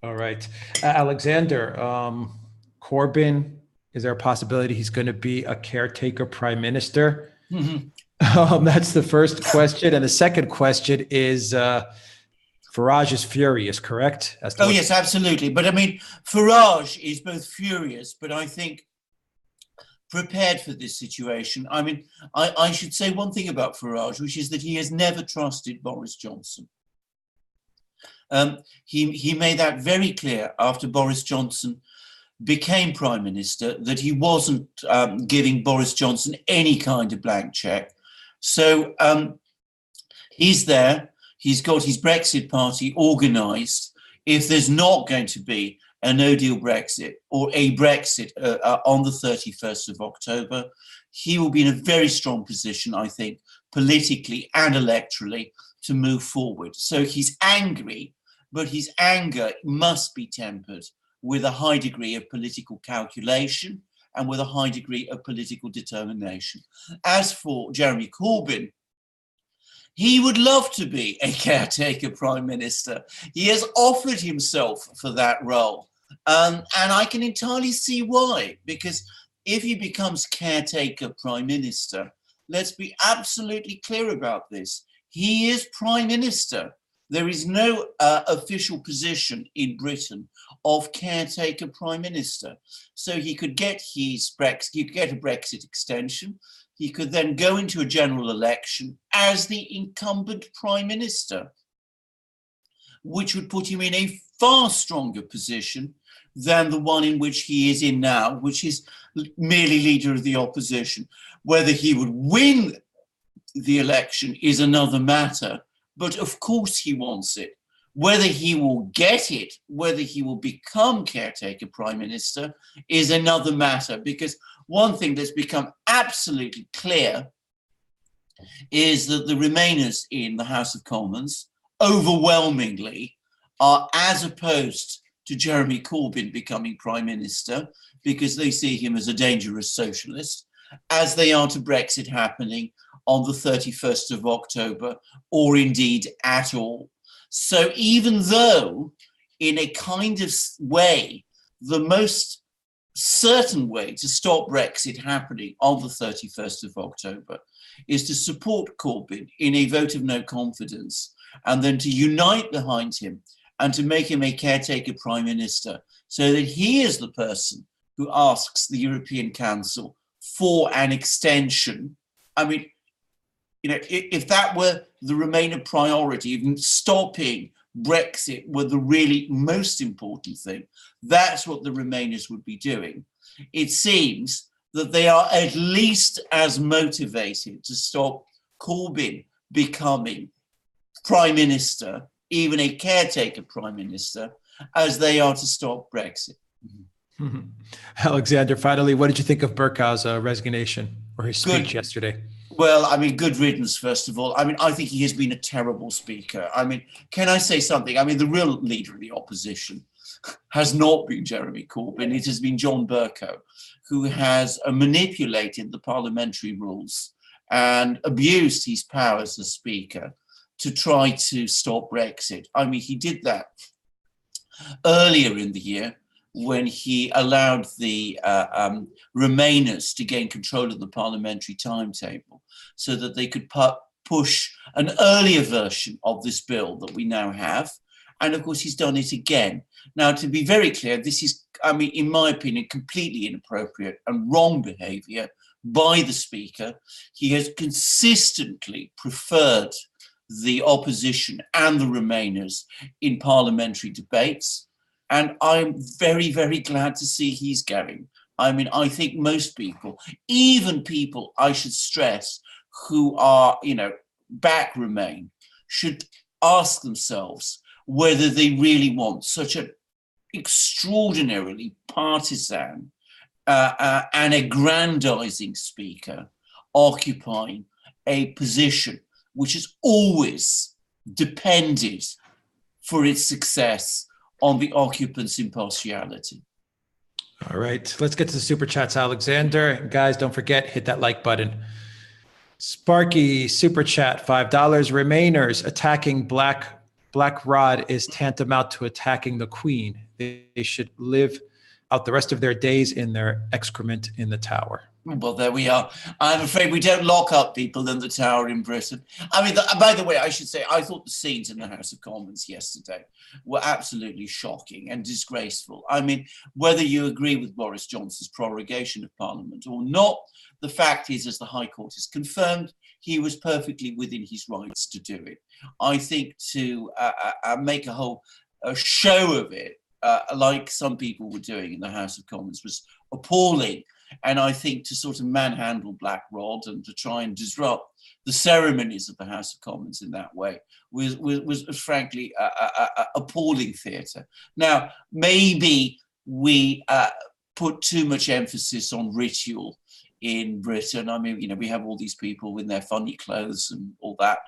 All right. Alexander, Corbyn, is there a possibility he's going to be a caretaker prime minister? Mm-hmm. That's the first question. And the second question is, Farage is furious, correct? Yes, absolutely. But I mean, Farage is both furious, but I think prepared for this situation. I mean, I should say one thing about Farage, which is that he has never trusted Boris Johnson. He made that very clear after Boris Johnson became Prime Minister, that he wasn't giving Boris Johnson any kind of blank check. So he's there. He's got his Brexit party organised. If there's not going to be a no-deal Brexit or a Brexit on the 31st of October, he will be in a very strong position, I think, politically and electorally, to move forward. So he's angry, but his anger must be tempered with a high degree of political calculation and with a high degree of political determination. As for Jeremy Corbyn, he would love to be a caretaker prime minister. He has offered himself for that role. And I can entirely see why, because if he becomes caretaker prime minister, let's be absolutely clear about this. He is prime minister. There is no official position in Britain of caretaker prime minister. So he could get his Brexit, he could get a Brexit extension. He could then go into a general election as the incumbent prime minister, which would put him in a far stronger position than the one in which he is in now, which is merely leader of the opposition. Whether he would win the election is another matter, but of course he wants it. Whether he will get it, whether he will become caretaker prime minister is another matter, because one thing that's become absolutely clear is that the Remainers in the House of Commons overwhelmingly are as opposed to Jeremy Corbyn becoming prime minister, because they see him as a dangerous socialist, as they are to Brexit happening on the 31st of October, or indeed at all. So even though in a kind of way, the most certain way to stop Brexit happening on the 31st of October is to support Corbyn in a vote of no confidence, and then to unite behind him and to make him a caretaker prime minister, so that he is the person who asks the European Council for an extension. I mean, you know, if that were the Remainer priority, even stopping Brexit were the really most important thing, that's what the Remainers would be doing. It seems that they are at least as motivated to stop Corbyn becoming prime minister, even a caretaker prime minister, as they are to stop Brexit. Alexander, finally, what did you think of Bercow's resignation or his speech yesterday? Well, I mean, good riddance, first of all. I mean, I think he has been a terrible speaker. I mean, can I say something? I mean, the real leader of the opposition has not been Jeremy Corbyn. It has been John Bercow, who has manipulated the parliamentary rules and abused his powers as speaker to try to stop Brexit. I mean, he did that earlier in the year when he allowed the Remainers to gain control of the parliamentary timetable so that they could push an earlier version of this bill that we now have. And of course, he's done it again. Now, to be very clear, this is, I mean, in my opinion, completely inappropriate and wrong behavior by the Speaker. He has consistently preferred the opposition and the Remainers in parliamentary debates. And I'm very, very glad to see he's going. I mean, I think most people, even people, I should stress, who are, you know, back Remain, should ask themselves whether they really want such an extraordinarily partisan and aggrandizing speaker occupying a position which has always depended for its success on the occupant's impartiality. All right, let's get to the super chats, Alexander. Guys, don't forget, hit that like button. Sparky super chat, $5. Remainers attacking Black Rod is tantamount to attacking the Queen. They should live out the rest of their days in their excrement in the Tower. Well, there we are. I'm afraid we don't lock up people in the Tower in Britain. I mean, by the way, I should say, I thought the scenes in the House of Commons yesterday were absolutely shocking and disgraceful. I mean, whether you agree with Boris Johnson's prorogation of Parliament or not, the fact is, as the High Court has confirmed, he was perfectly within his rights to do it. I think to make a show of it, like some people were doing in the House of Commons, was appalling. And I think to sort of manhandle Black Rod and to try and disrupt the ceremonies of the House of Commons in that way was frankly appalling theatre. Now, maybe we put too much emphasis on ritual in Britain. I mean, you know, we have all these people in their funny clothes and all that.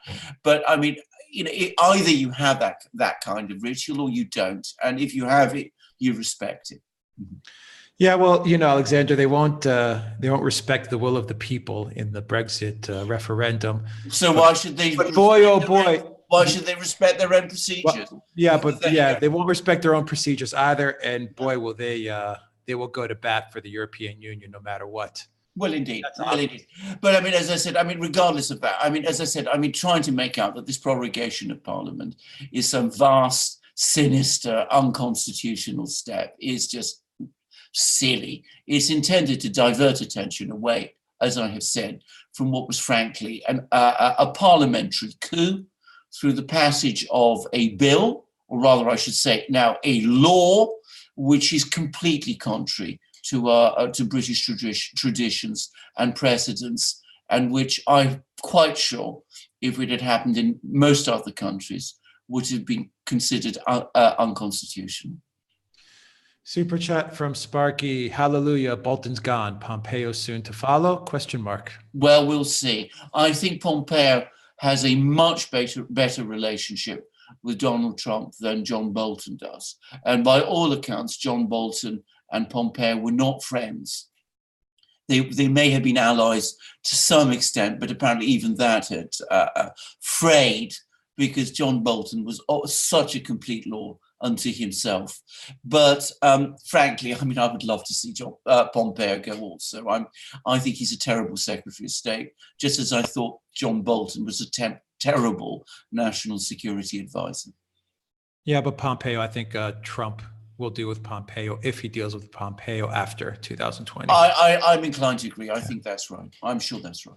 But I mean, you know, either you have that kind of ritual or you don't. And if you have it, you respect it. Mm-hmm. Yeah, well, you know, Alexander, they won't respect the will of the people in the Brexit referendum. So why should they? But boy, oh boy, why should they respect their own procedures? Well, yeah, but they won't respect their own procedures either. And boy, will they will go to bat for the European Union no matter what. Well, indeed. That's Well, obvious. indeed. But I mean, as I said, I mean, regardless of that, I mean, as I said, I mean, trying to make out that this prorogation of Parliament is some vast, sinister, unconstitutional step is just silly. It's intended to divert attention away, as I have said, from what was frankly a parliamentary coup through the passage of a bill, or rather, I should say now a law, which is completely contrary to British traditions and precedents, and which I'm quite sure, if it had happened in most other countries, would have been considered unconstitutional. Super chat from Sparky. Hallelujah. Bolton's gone. Pompeo soon to follow? Question mark. Well, we'll see. I think Pompeo has a much better relationship with Donald Trump than John Bolton does. And by all accounts, John Bolton and Pompeo were not friends. They may have been allies to some extent, but apparently even that had frayed because John Bolton was such a complete law unto himself. But frankly, I mean, I would love to see Pompeo go also. I think he's a terrible Secretary of State, just as I thought John Bolton was a terrible national security advisor. Yeah, but Pompeo, I think Trump will deal with Pompeo if he deals with Pompeo after 2020. I'm inclined to agree. I think that's right. I'm sure that's right.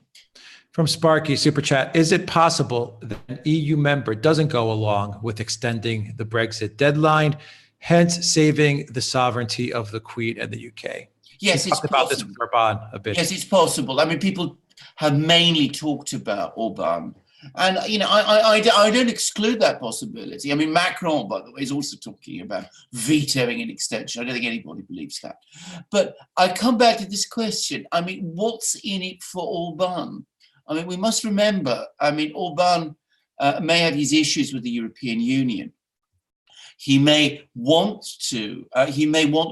From Sparky, Super Chat, is it possible that an EU member doesn't go along with extending the Brexit deadline, hence saving the sovereignty of the Queen and the UK? Yes, it's about this with Orban a bit. Yes, it's possible. I mean, people have mainly talked about Orban. And, you know, I don't exclude that possibility. I mean, Macron, by the way, is also talking about vetoing an extension. I don't think anybody believes that. But I come back to this question. I mean, what's in it for Orban? I mean, we must remember, I mean, Orban may have his issues with the European Union. He may want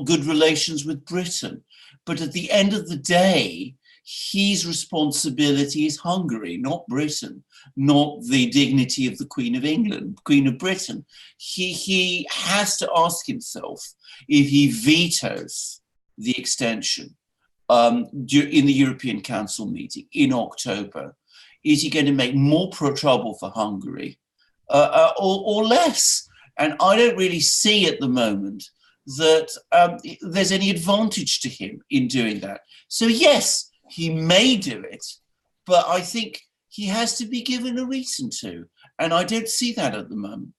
good relations with Britain. But at the end of the day, his responsibility is Hungary, not Britain, not the dignity of the Queen of England, Queen of Britain. He has to ask himself if he vetoes the extension in the European Council meeting in October, is he going to make more trouble for Hungary or less? And I don't really see at the moment that there's any advantage to him in doing that. So yes, he may do it, but I think he has to be given a reason to. And I don't see that at the moment.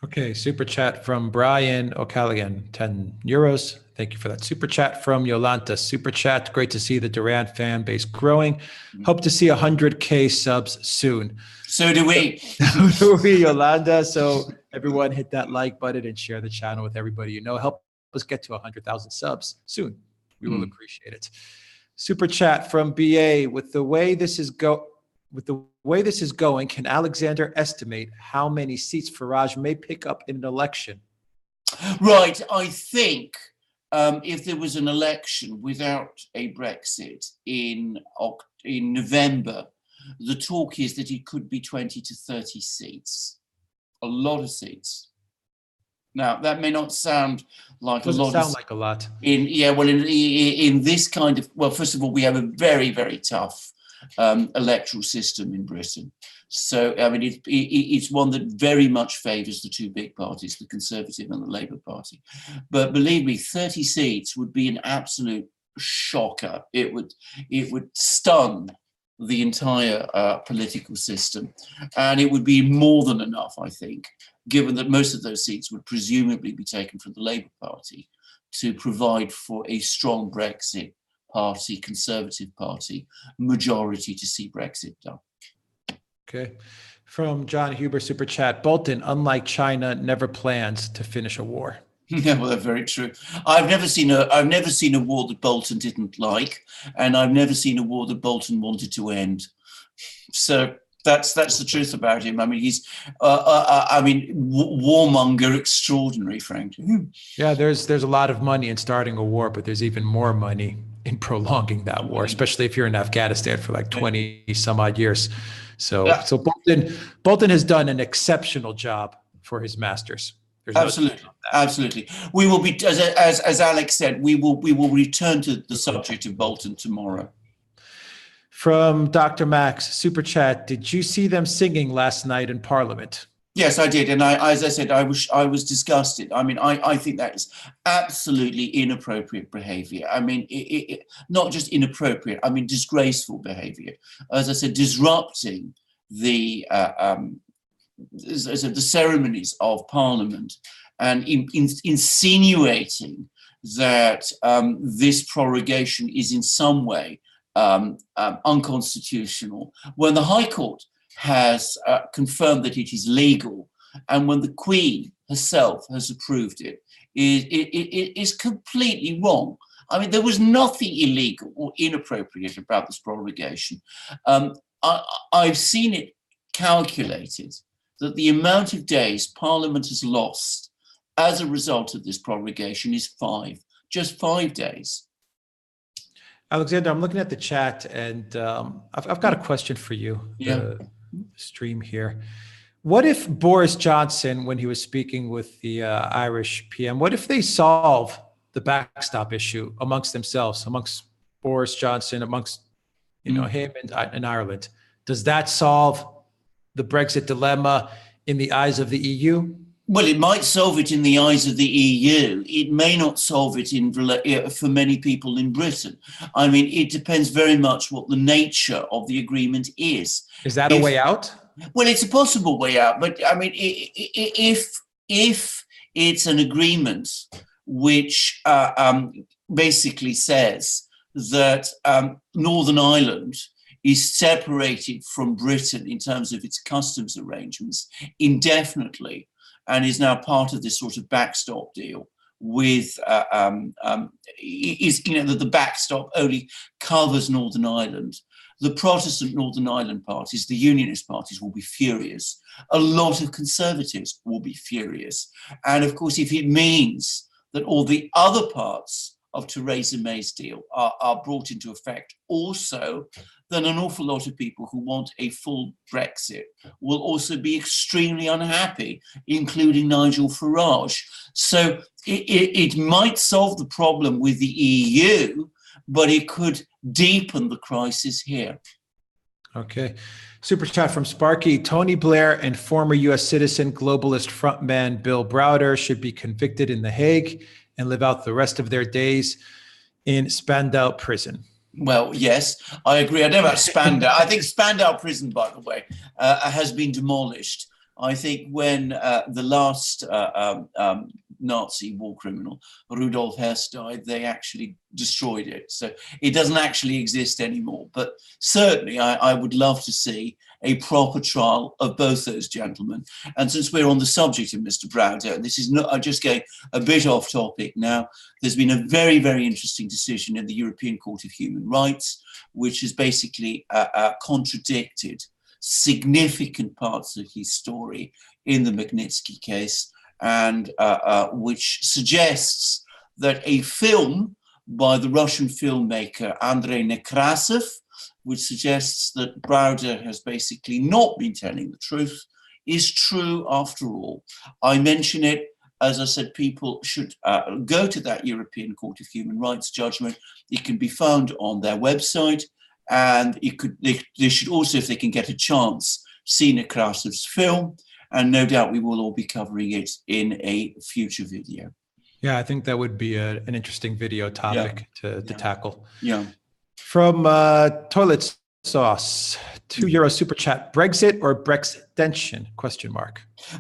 Okay, super chat from Brian O'Callaghan, 10 euros. Thank you for that super chat. From Yolanta, super chat. Great to see the Duran fan base growing. Hope to see 100K subs soon. So do we. So do we, Yolanda. So everyone hit that like button and share the channel with everybody you know. Help us get to 100,000 subs soon. We will appreciate it. Super chat from BA. With the way this is going, can Alexander estimate how many seats Farage may pick up in an election? Right. I think if there was an election without a Brexit in November, the talk is that it could be 20 to 30 seats. A lot of seats. Now, that may not sound like a lot. Doesn't sound like a lot. In this kind of, well, first of all, we have a very, very tough electoral system in Britain. So, I mean, it's one that very much favours the two big parties, the Conservative and the Labour Party. But believe me, 30 seats would be an absolute shocker. It would stun the entire political system. And it would be more than enough, I think, given that most of those seats would presumably be taken from the Labour Party, to provide for a strong Brexit party, Conservative Party majority to see Brexit done. Okay. From John Huber, super chat. Bolton, unlike China, never plans to finish a war. Yeah, well, that's very true. I've never seen a war that Bolton didn't like, and I've never seen a war that Bolton wanted to end. So that's the truth about him. I mean, he's warmonger extraordinary, frankly. Yeah, there's a lot of money in starting a war, but there's even more money in prolonging that war, especially if you're in Afghanistan for like 20 some odd years. So yeah. So Bolton has done an exceptional job for his masters. Absolutely. We will be, as Alex said, we will return to the subject of Bolton tomorrow. From Dr. Max, Super Chat, did you see them singing last night in Parliament? Yes, I did. And as I said, I was disgusted. I mean, I think that is absolutely inappropriate behavior. I mean, not just inappropriate, I mean, disgraceful behavior. As I said, disrupting the ceremonies of Parliament and insinuating that this prorogation is in some way unconstitutional, when the High Court has confirmed that it is legal, and when the Queen herself has approved it, it is completely wrong. I mean, there was nothing illegal or inappropriate about this prorogation. I've seen it calculated that the amount of days Parliament has lost as a result of this prorogation is just 5 days. Alexander, I'm looking at the chat, and I've got a question for you. Yeah. Stream here. What if Boris Johnson, when he was speaking with the Irish PM, what if they solve the backstop issue amongst themselves, amongst Boris Johnson, amongst him and Ireland? Does that solve the Brexit dilemma in the eyes of the EU? Well, it might solve it in the eyes of the EU. It may not solve it for many people in Britain. I mean, it depends very much what the nature of the agreement is. Is that a way out? Well, it's a possible way out. But I mean, if it's an agreement which basically says that Northern Ireland is separated from Britain in terms of its customs arrangements indefinitely, and is now part of this sort of backstop deal with, that the backstop only covers Northern Ireland. The Protestant Northern Ireland parties, the Unionist parties, will be furious. A lot of Conservatives will be furious. And of course, if it means that all the other parts of Theresa May's deal are brought into effect also, then an awful lot of people who want a full Brexit will also be extremely unhappy, including Nigel Farage. So it might solve the problem with the EU, but it could deepen the crisis here. Okay. Super chat from Sparky. Tony Blair and former U.S. citizen globalist frontman Bill Browder should be convicted in The Hague and live out the rest of their days in Spandau prison. Well, yes, I agree. I don't know about Spandau. I think Spandau prison, by the way, has been demolished. I think when the last Nazi war criminal, Rudolf Hess, died, they actually destroyed it. So it doesn't actually exist anymore. But certainly I would love to see a proper trial of both those gentlemen. And since we're on the subject of Mr. Browder, this is not, I'm just going a bit off topic now. There's been a very, very interesting decision in the European Court of Human Rights, which has basically contradicted significant parts of his story in the Magnitsky case, and which suggests that a film by the Russian filmmaker Andrei Nekrasov, which suggests that Browder has basically not been telling the truth, is true after all. I mention it, as I said, people should go to that European Court of Human Rights judgment. It can be found on their website, and they should also, if they can get a chance, see Nekrasov's film, and no doubt we will all be covering it in a future video. Yeah, I think that would be an interesting video topic to tackle. Yeah. From Toilet Sauce, €2 super chat: Brexit or Brexitention? ?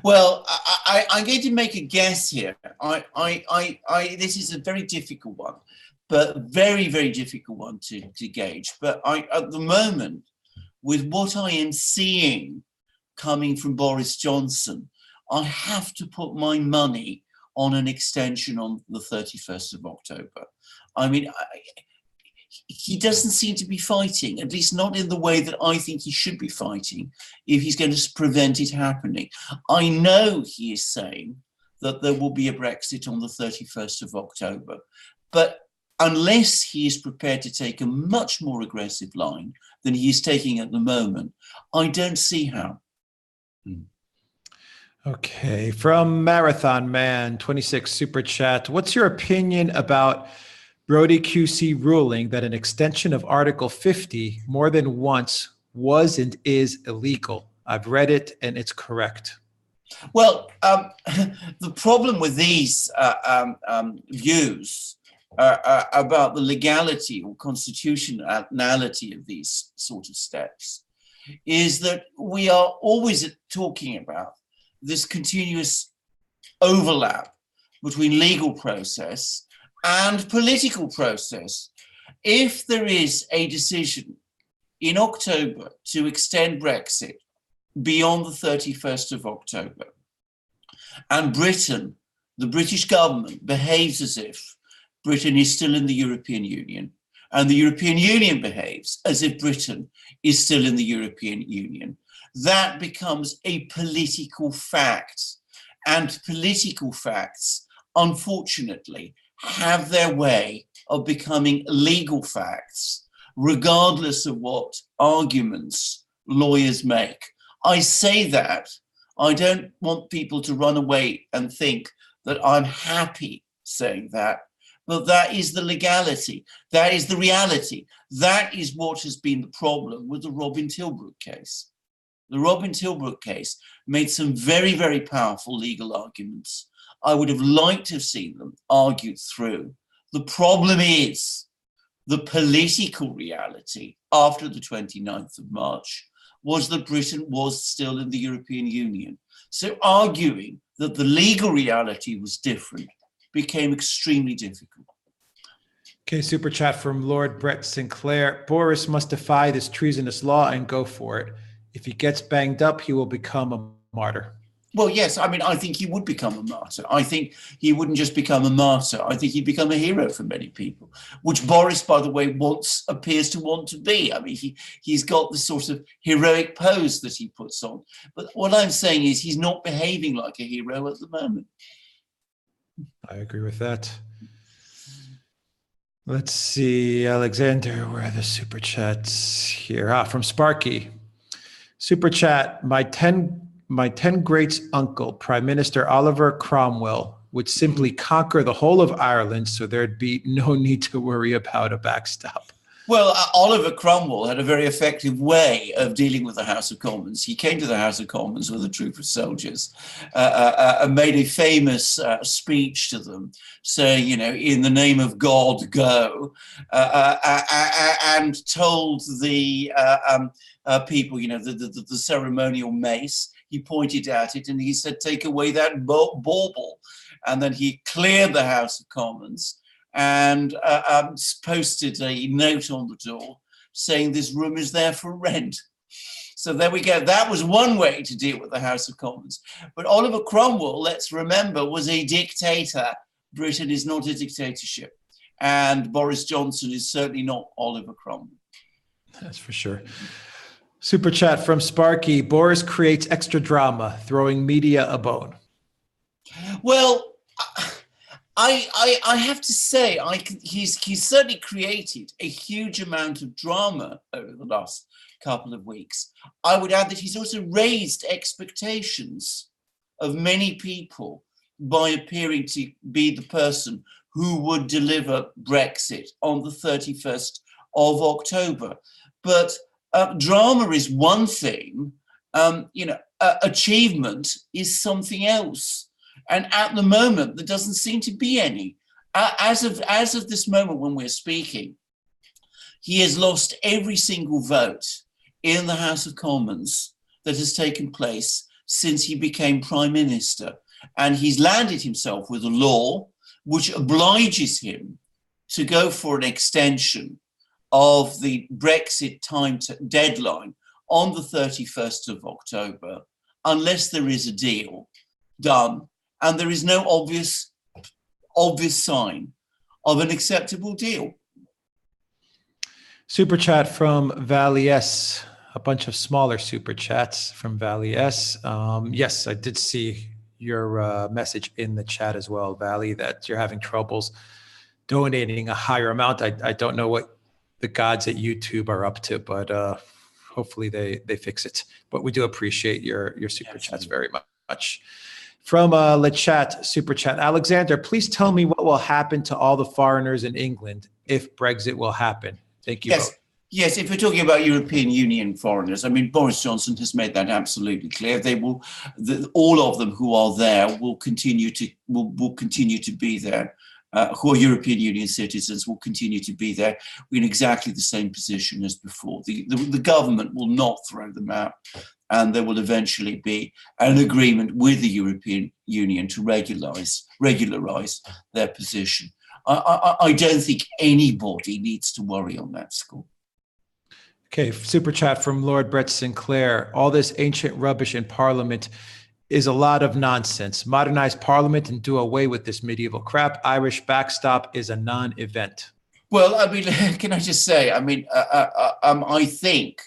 Well, I'm going to make a guess here. This is a very difficult one, but very, very difficult one to gauge. But at the moment, with what I am seeing coming from Boris Johnson, I have to put my money on an extension on the 31st of October. I mean, he doesn't seem to be fighting, at least not in the way that I think he should be fighting, if he's going to prevent it happening. I know he is saying that there will be a Brexit on the 31st of October, but unless he is prepared to take a much more aggressive line than he is taking at the moment, I don't see how. Okay, from Marathon Man 26 super chat: what's your opinion about Brody QC ruling that an extension of Article 50 more than once was and is illegal. I've read it and it's correct. Well, the problem with these views about the legality or constitutionality of these sort of steps is that we are always talking about this continuous overlap between legal process and political process. If there is a decision in October to extend Brexit beyond the 31st of October, and Britain, the British government, behaves as if Britain is still in the European Union, and the European Union behaves as if Britain is still in the European Union, that becomes a political fact. And political facts, unfortunately, have their way of becoming legal facts, regardless of what arguments lawyers make. I say that, I don't want people to run away and think that I'm happy saying that, but that is the legality, that is the reality. That is what has been the problem with the Robin Tilbrook case. The Robin Tilbrook case made some very, very powerful legal arguments. I would have liked to have seen them argued through. The problem is the political reality after the 29th of March was that Britain was still in the European Union. So arguing that the legal reality was different became extremely difficult. Okay, super chat from Lord Brett Sinclair. Boris must defy this treasonous law and go for it. If he gets banged up, he will become a martyr. Well, yes, I mean, I think he would become a martyr. I think he wouldn't just become a martyr. I think he'd become a hero for many people, which Boris, by the way, appears to want to be. I mean, he's got the sort of heroic pose that he puts on. But what I'm saying is he's not behaving like a hero at the moment. I agree with that. Let's see, Alexander, where are the super chats here? From Sparky. Super chat, my 10 greats uncle, Prime Minister Oliver Cromwell, would simply conquer the whole of Ireland, so there'd be no need to worry about a backstop. Well, Oliver Cromwell had a very effective way of dealing with the House of Commons. He came to the House of Commons with a troop of soldiers and made a famous speech to them saying, you know, in the name of God, go, and told the people, you know, the ceremonial mace. He pointed at it and he said, take away that bauble. And then he cleared the House of Commons and posted a note on the door saying this room is there for rent. So there we go. That was one way to deal with the House of Commons. But Oliver Cromwell, let's remember, was a dictator. Britain is not a dictatorship. And Boris Johnson is certainly not Oliver Cromwell. That's for sure. Super chat from Sparky. Boris creates extra drama, throwing media a bone. Well, I have to say, he's certainly created a huge amount of drama over the last couple of weeks. I would add that he's also raised expectations of many people by appearing to be the person who would deliver Brexit on the 31st of October. But drama is one thing, achievement is something else. And at the moment, there doesn't seem to be any. As of this moment when we're speaking, he has lost every single vote in the House of Commons that has taken place since he became Prime Minister. And he's landed himself with a law which obliges him to go for an extension of the Brexit deadline on the 31st of October, unless there is a deal done. And there is no obvious sign of an acceptable deal. Super chat from Valley S. A bunch of smaller super chats from Valley S. Yes, I did see your message in the chat as well, Valley, that you're having troubles donating a higher amount. I don't know what the gods at YouTube are up to, but hopefully they fix it. But we do appreciate your super chats very much. From LeChat Super Chat, Alexander, please tell me what will happen to all the foreigners in England if Brexit will happen. Thank you both. Yes, if we're talking about European Union foreigners, I mean, Boris Johnson has made that absolutely clear. They will, all of them who are there will continue to be there. Who are European Union citizens will continue to be there. We're in exactly the same position as before. The government will not throw them out, and there will eventually be an agreement with the European Union to regularize their position. I don't think anybody needs to worry on that score. Okay, super chat from Lord Brett Sinclair. All this ancient rubbish in Parliament is a lot of nonsense. Modernize Parliament and do away with this medieval crap. Irish backstop is a non-event. Well, I mean, can I just say, I mean, I think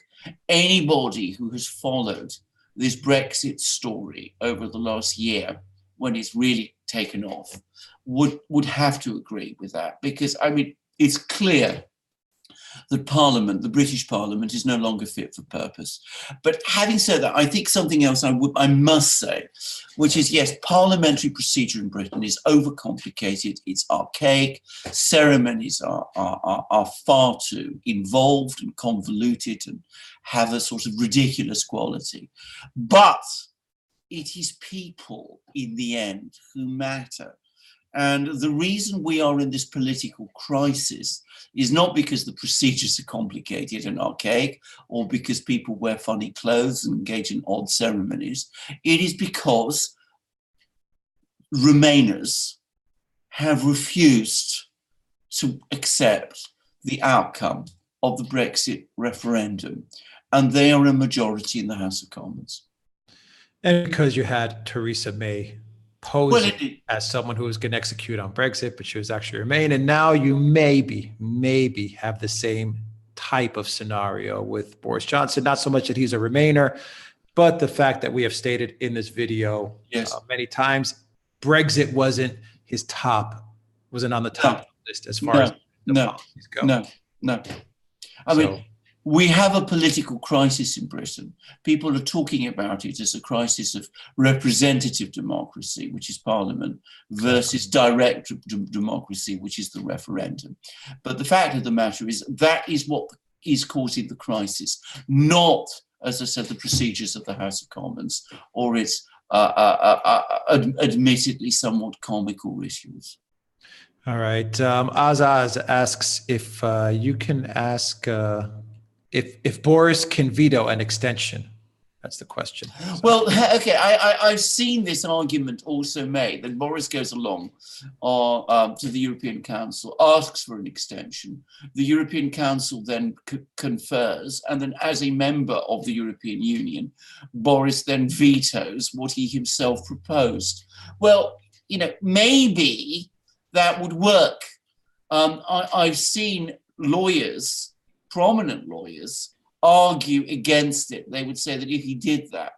anybody who has followed this Brexit story over the last year, when it's really taken off, would have to agree with that, because, I mean, it's clear that Parliament, the British Parliament, is no longer fit for purpose. But having said that, I think something else I must say, which is, yes, parliamentary procedure in Britain is overcomplicated, it's archaic, ceremonies are far too involved and convoluted and have a sort of ridiculous quality. But it is people, in the end, who matter. And the reason we are in this political crisis is not because the procedures are complicated and archaic, or because people wear funny clothes and engage in odd ceremonies. It is because Remainers have refused to accept the outcome of the Brexit referendum, and they are a majority in the House of Commons. And because you had Theresa May posing as someone who was going to execute on Brexit, but she was actually Remain. And now you maybe have the same type of scenario with Boris Johnson. Not so much that he's a Remainer, but the fact that we have stated in this video many times, Brexit wasn't on the top list as far as the policies go. No. I mean, we have a political crisis in Britain. People are talking about it as a crisis of representative democracy, which is Parliament, versus direct democracy, which is the referendum. But the fact of the matter is that is what is causing the crisis, not, as I said, the procedures of the House of Commons or its admittedly somewhat comical rituals. All right. Azaz asks if you can ask... If Boris can veto an extension, that's the question. Well, okay, I've seen this argument also made that Boris goes along to the European Council, asks for an extension. The European Council then confers, and then as a member of the European Union, Boris then vetoes what he himself proposed. Well, you know, maybe that would work. I've seen lawyers, prominent lawyers, argue against it. They would say that if he did that,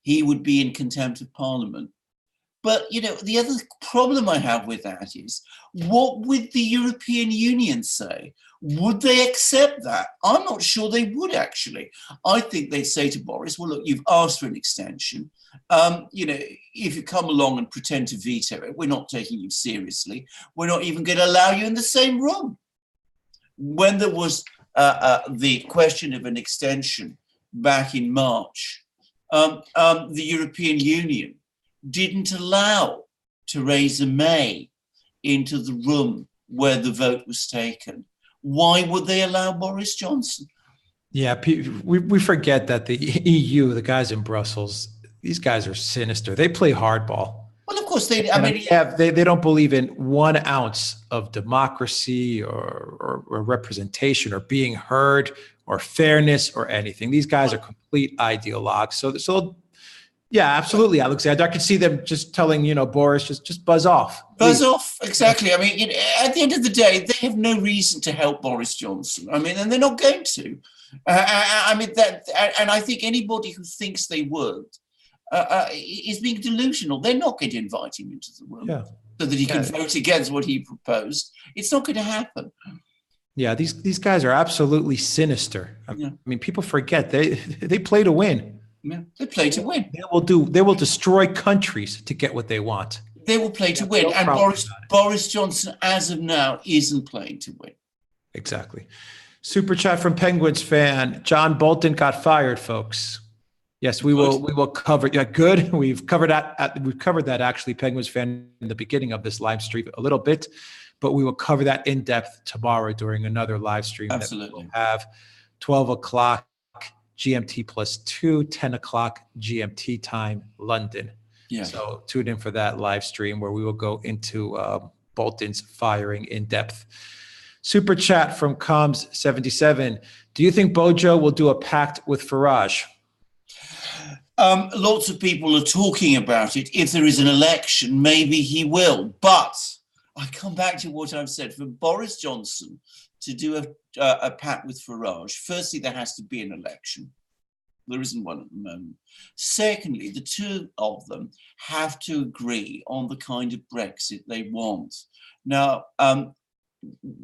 he would be in contempt of Parliament. But, you know, the other problem I have with that is, what would the European Union say? Would they accept that? I'm not sure they would, actually. I think they'd say to Boris, well, look, you've asked for an extension. You know, if you come along and pretend to veto it, we're not taking you seriously. We're not even going to allow you in the same room. When there was the question of an extension back in March, the European Union didn't allow Theresa May into the room where the vote was taken. Why would they allow Boris Johnson? Yeah, we forget that the EU, the guys in Brussels, these guys are sinister. They play hardball. Well, of course, they don't believe in 1 ounce of democracy or representation or being heard or fairness or anything. These guys are complete ideologues. So yeah, absolutely, Alexander. I could see them just telling, you know, Boris, just buzz off. Buzz off, exactly. I mean, you know, at the end of the day, they have no reason to help Boris Johnson. I mean, and they're not going to. I mean, and I think anybody who thinks they would is being delusional. They're not going to invite him into the room so that he can vote against what he proposed. It's not going to happen. Yeah, these guys are absolutely sinister. I mean, people forget they play to win. Yeah, they play to win. They will destroy countries to get what they want. They will play to win. No And problem Boris Johnson, as of now, isn't playing to win. Exactly. Super chat from Penguins fan. John Bolton got fired, folks. Yes, we will cover. Yeah, good. We've covered that actually, Penguins fan, in the beginning of this live stream a little bit, but we will cover that in depth tomorrow during another live stream. Absolutely. That we'll have 12 o'clock GMT +2, 10 o'clock GMT time, London. Yeah. So tune in for that live stream where we will go into Bolton's firing in depth. Super chat from Coms77. Do you think Bojo will do a pact with Farage? Lots of people are talking about it. If there is an election, maybe he will. But I come back to what I've said. For Boris Johnson to do a pact with Farage, firstly, there has to be an election. There isn't one at the moment. Secondly, the two of them have to agree on the kind of Brexit they want. Now,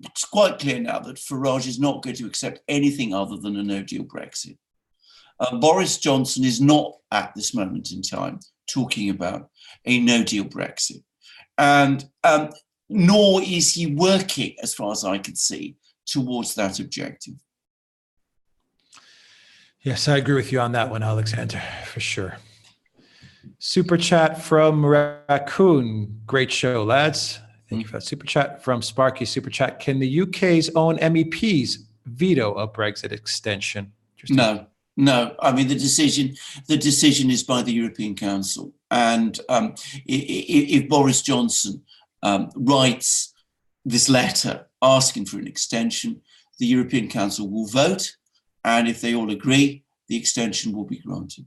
it's quite clear now that Farage is not going to accept anything other than a no-deal Brexit. Boris Johnson is not, at this moment in time, talking about a no-deal Brexit. And nor is he working, as far as I can see, towards that objective. Yes, I agree with you on that one, Alexander, for sure. Super chat from Raccoon. Great show, lads. Thank you for that super chat. From Sparky, super chat. Can the UK's own MEPs veto a Brexit extension? No. I mean, the decision is by the European Council. And if Boris Johnson writes this letter asking for an extension, the European Council will vote. And if they all agree, the extension will be granted.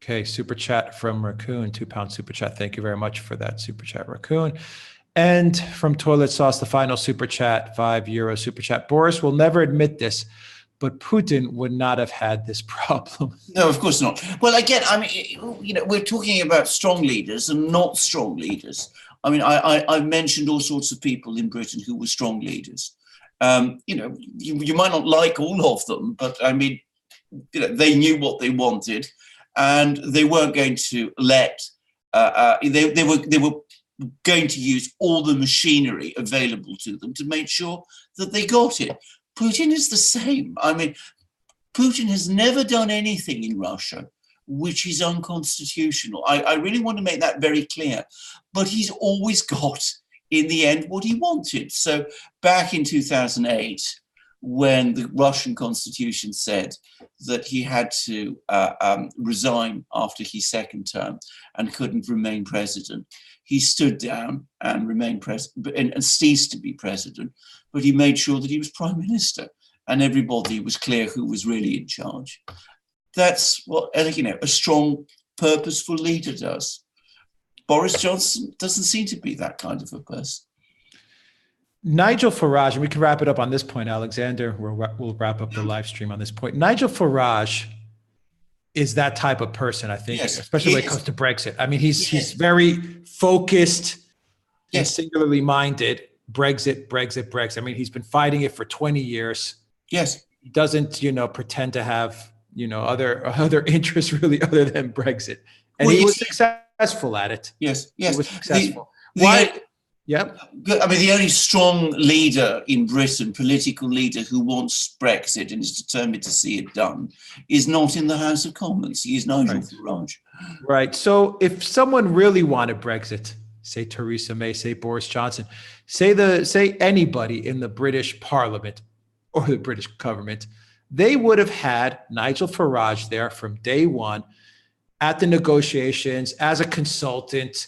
Okay, super chat from Raccoon, £2 super chat. Thank you very much for that super chat, Raccoon. And from Toilet Sauce, the final super chat, €5 super chat. Boris will never admit this, but Putin would not have had this problem. No, of course not. Well, again, I mean, we're talking about strong leaders and not strong leaders. I mean, I've mentioned all sorts of people in Britain who were strong leaders. You might not like all of them, but I mean, they knew what they wanted, and they weren't going to let. They were going to use all the machinery available to them to make sure that they got it. Putin is the same. I mean, Putin has never done anything in Russia which is unconstitutional. I really want to make that very clear. But he's always got, in the end, what he wanted. So back in 2008, when the Russian constitution said that he had to resign after his second term and couldn't remain president, he stood down and remained president and ceased to be president, but he made sure that he was prime minister and everybody was clear who was really in charge. That's what, a strong, purposeful leader does. Boris Johnson doesn't seem to be that kind of a person. Nigel Farage, and we can wrap it up on this point, Alexander. We'll wrap up the live stream on this point. Nigel Farage is that type of person, I think, yes, especially when it comes to Brexit. I mean, he's very focused and singularly minded. Brexit. I mean, he's been fighting it for 20 years. Yes. He doesn't, pretend to have, other interests really other than Brexit. And he was successful at it. Yes. He was successful. Why? Yep. I mean, the only strong leader in Britain, political leader who wants Brexit and is determined to see it done, is not in the House of Commons. He is Nigel Farage. Right. So if someone really wanted Brexit, say Theresa May, say Boris Johnson, say anybody in the British Parliament or the British government, they would have had Nigel Farage there from day one at the negotiations as a consultant,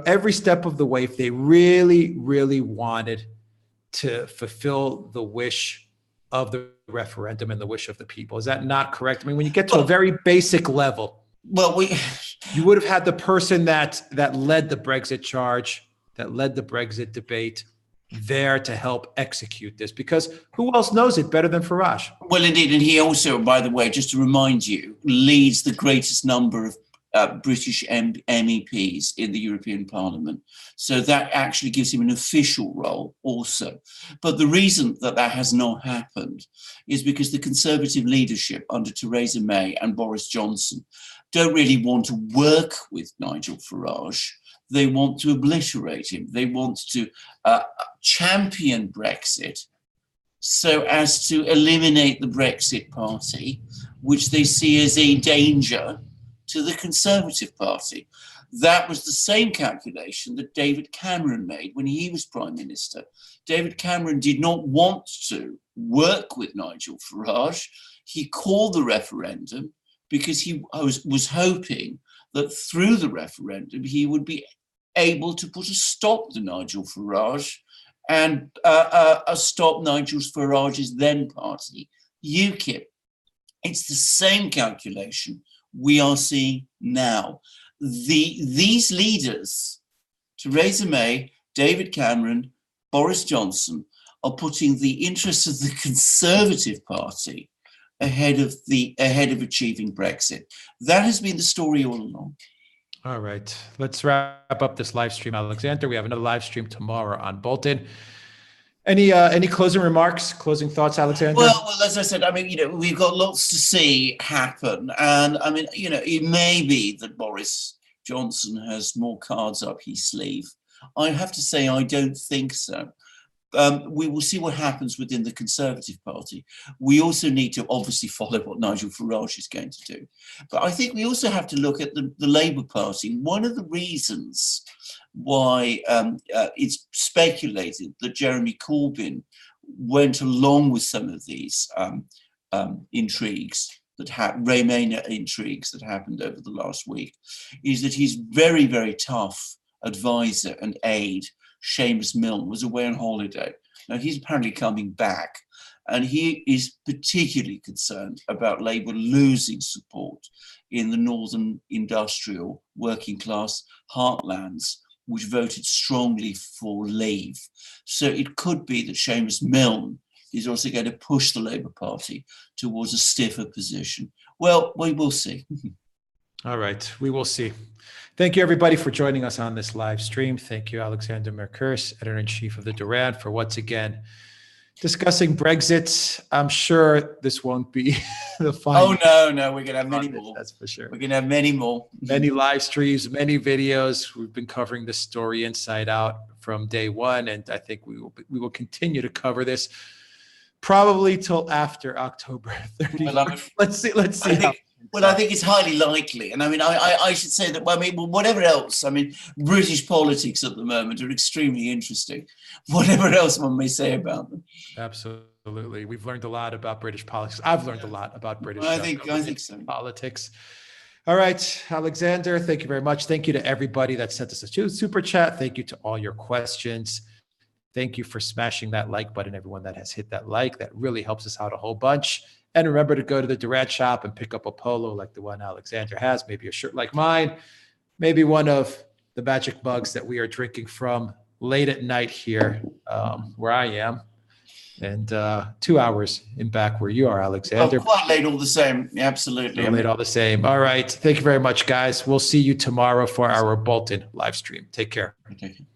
every step of the way, if they really, really wanted to fulfill the wish of the referendum and the wish of the people. Is that not correct? I mean, when you get to a very basic level, you would have had the person that led the Brexit charge, that led the Brexit debate there to help execute this, because who else knows it better than Farage? Well, indeed. And he also, by the way, just to remind you, leads the greatest number of British MEPs in the European Parliament. So that actually gives him an official role also. But the reason that that has not happened is because the Conservative leadership under Theresa May and Boris Johnson don't really want to work with Nigel Farage. They want to obliterate him. They want to champion Brexit so as to eliminate the Brexit Party, which they see as a danger to the Conservative Party. That was the same calculation that David Cameron made when he was Prime Minister. David Cameron did not want to work with Nigel Farage. He called the referendum because he was hoping that through the referendum he would be able to put a stop to Nigel Farage and stop Nigel Farage's then party, UKIP. It's the same calculation we are seeing now. These leaders, Theresa May, David Cameron, Boris Johnson, are putting the interests of the Conservative Party ahead of achieving Brexit. That has been the story all along. All right, let's wrap up this live stream, Alexander. We have another live stream tomorrow on Bolton. Any closing remarks, closing thoughts, Alexander? Well, as I said, I mean, we've got lots to see happen. And I mean, it may be that Boris Johnson has more cards up his sleeve. I have to say, I don't think so. We will see what happens within the Conservative Party. We also need to obviously follow what Nigel Farage is going to do. But I think we also have to look at the Labour Party. One of the reasons why it's speculated that Jeremy Corbyn went along with some of these intrigues, Remainer intrigues that happened over the last week, is that his very, very tough advisor and aide, Seamus Milne, was away on holiday. Now he's apparently coming back, and he is particularly concerned about Labour losing support in the northern industrial working class heartlands, which voted strongly for leave. So it could be that Seamus Milne is also going to push the Labour Party towards a stiffer position. Well, we will see. All right, we will see. Thank you, everybody, for joining us on this live stream. Thank you, Alexander Mercurs, Editor-in-Chief of the Duran, for once again discussing Brexit. I'm sure this won't be the final. Oh, no, we're going to have many more. That's for sure. We're going to have many more. Many live streams, many videos. We've been covering this story inside out from day one, and I think we will continue to cover this probably till after October 30th. Well, let's see. I think it's highly likely. And I mean, I should say that, whatever else, British politics at the moment are extremely interesting, whatever else one may say about them. Absolutely. We've learned a lot about British politics. I've learned a lot about British I think so. Politics. All right, Alexander, thank you very much. Thank you to everybody that sent us a super chat. Thank you to all your questions. Thank you for smashing that like button, everyone that has hit that like. That really helps us out a whole bunch. And remember to go to the Duran shop and pick up a polo like the one Alexander has, maybe a shirt like mine, maybe one of the magic mugs that we are drinking from late at night here where I am, and 2 hours in back where you are, Alexander. Oh, quite late all the same. Absolutely. Late all the same. All right. Thank you very much, guys. We'll see you tomorrow for our Bolton live stream. Take care. Take care.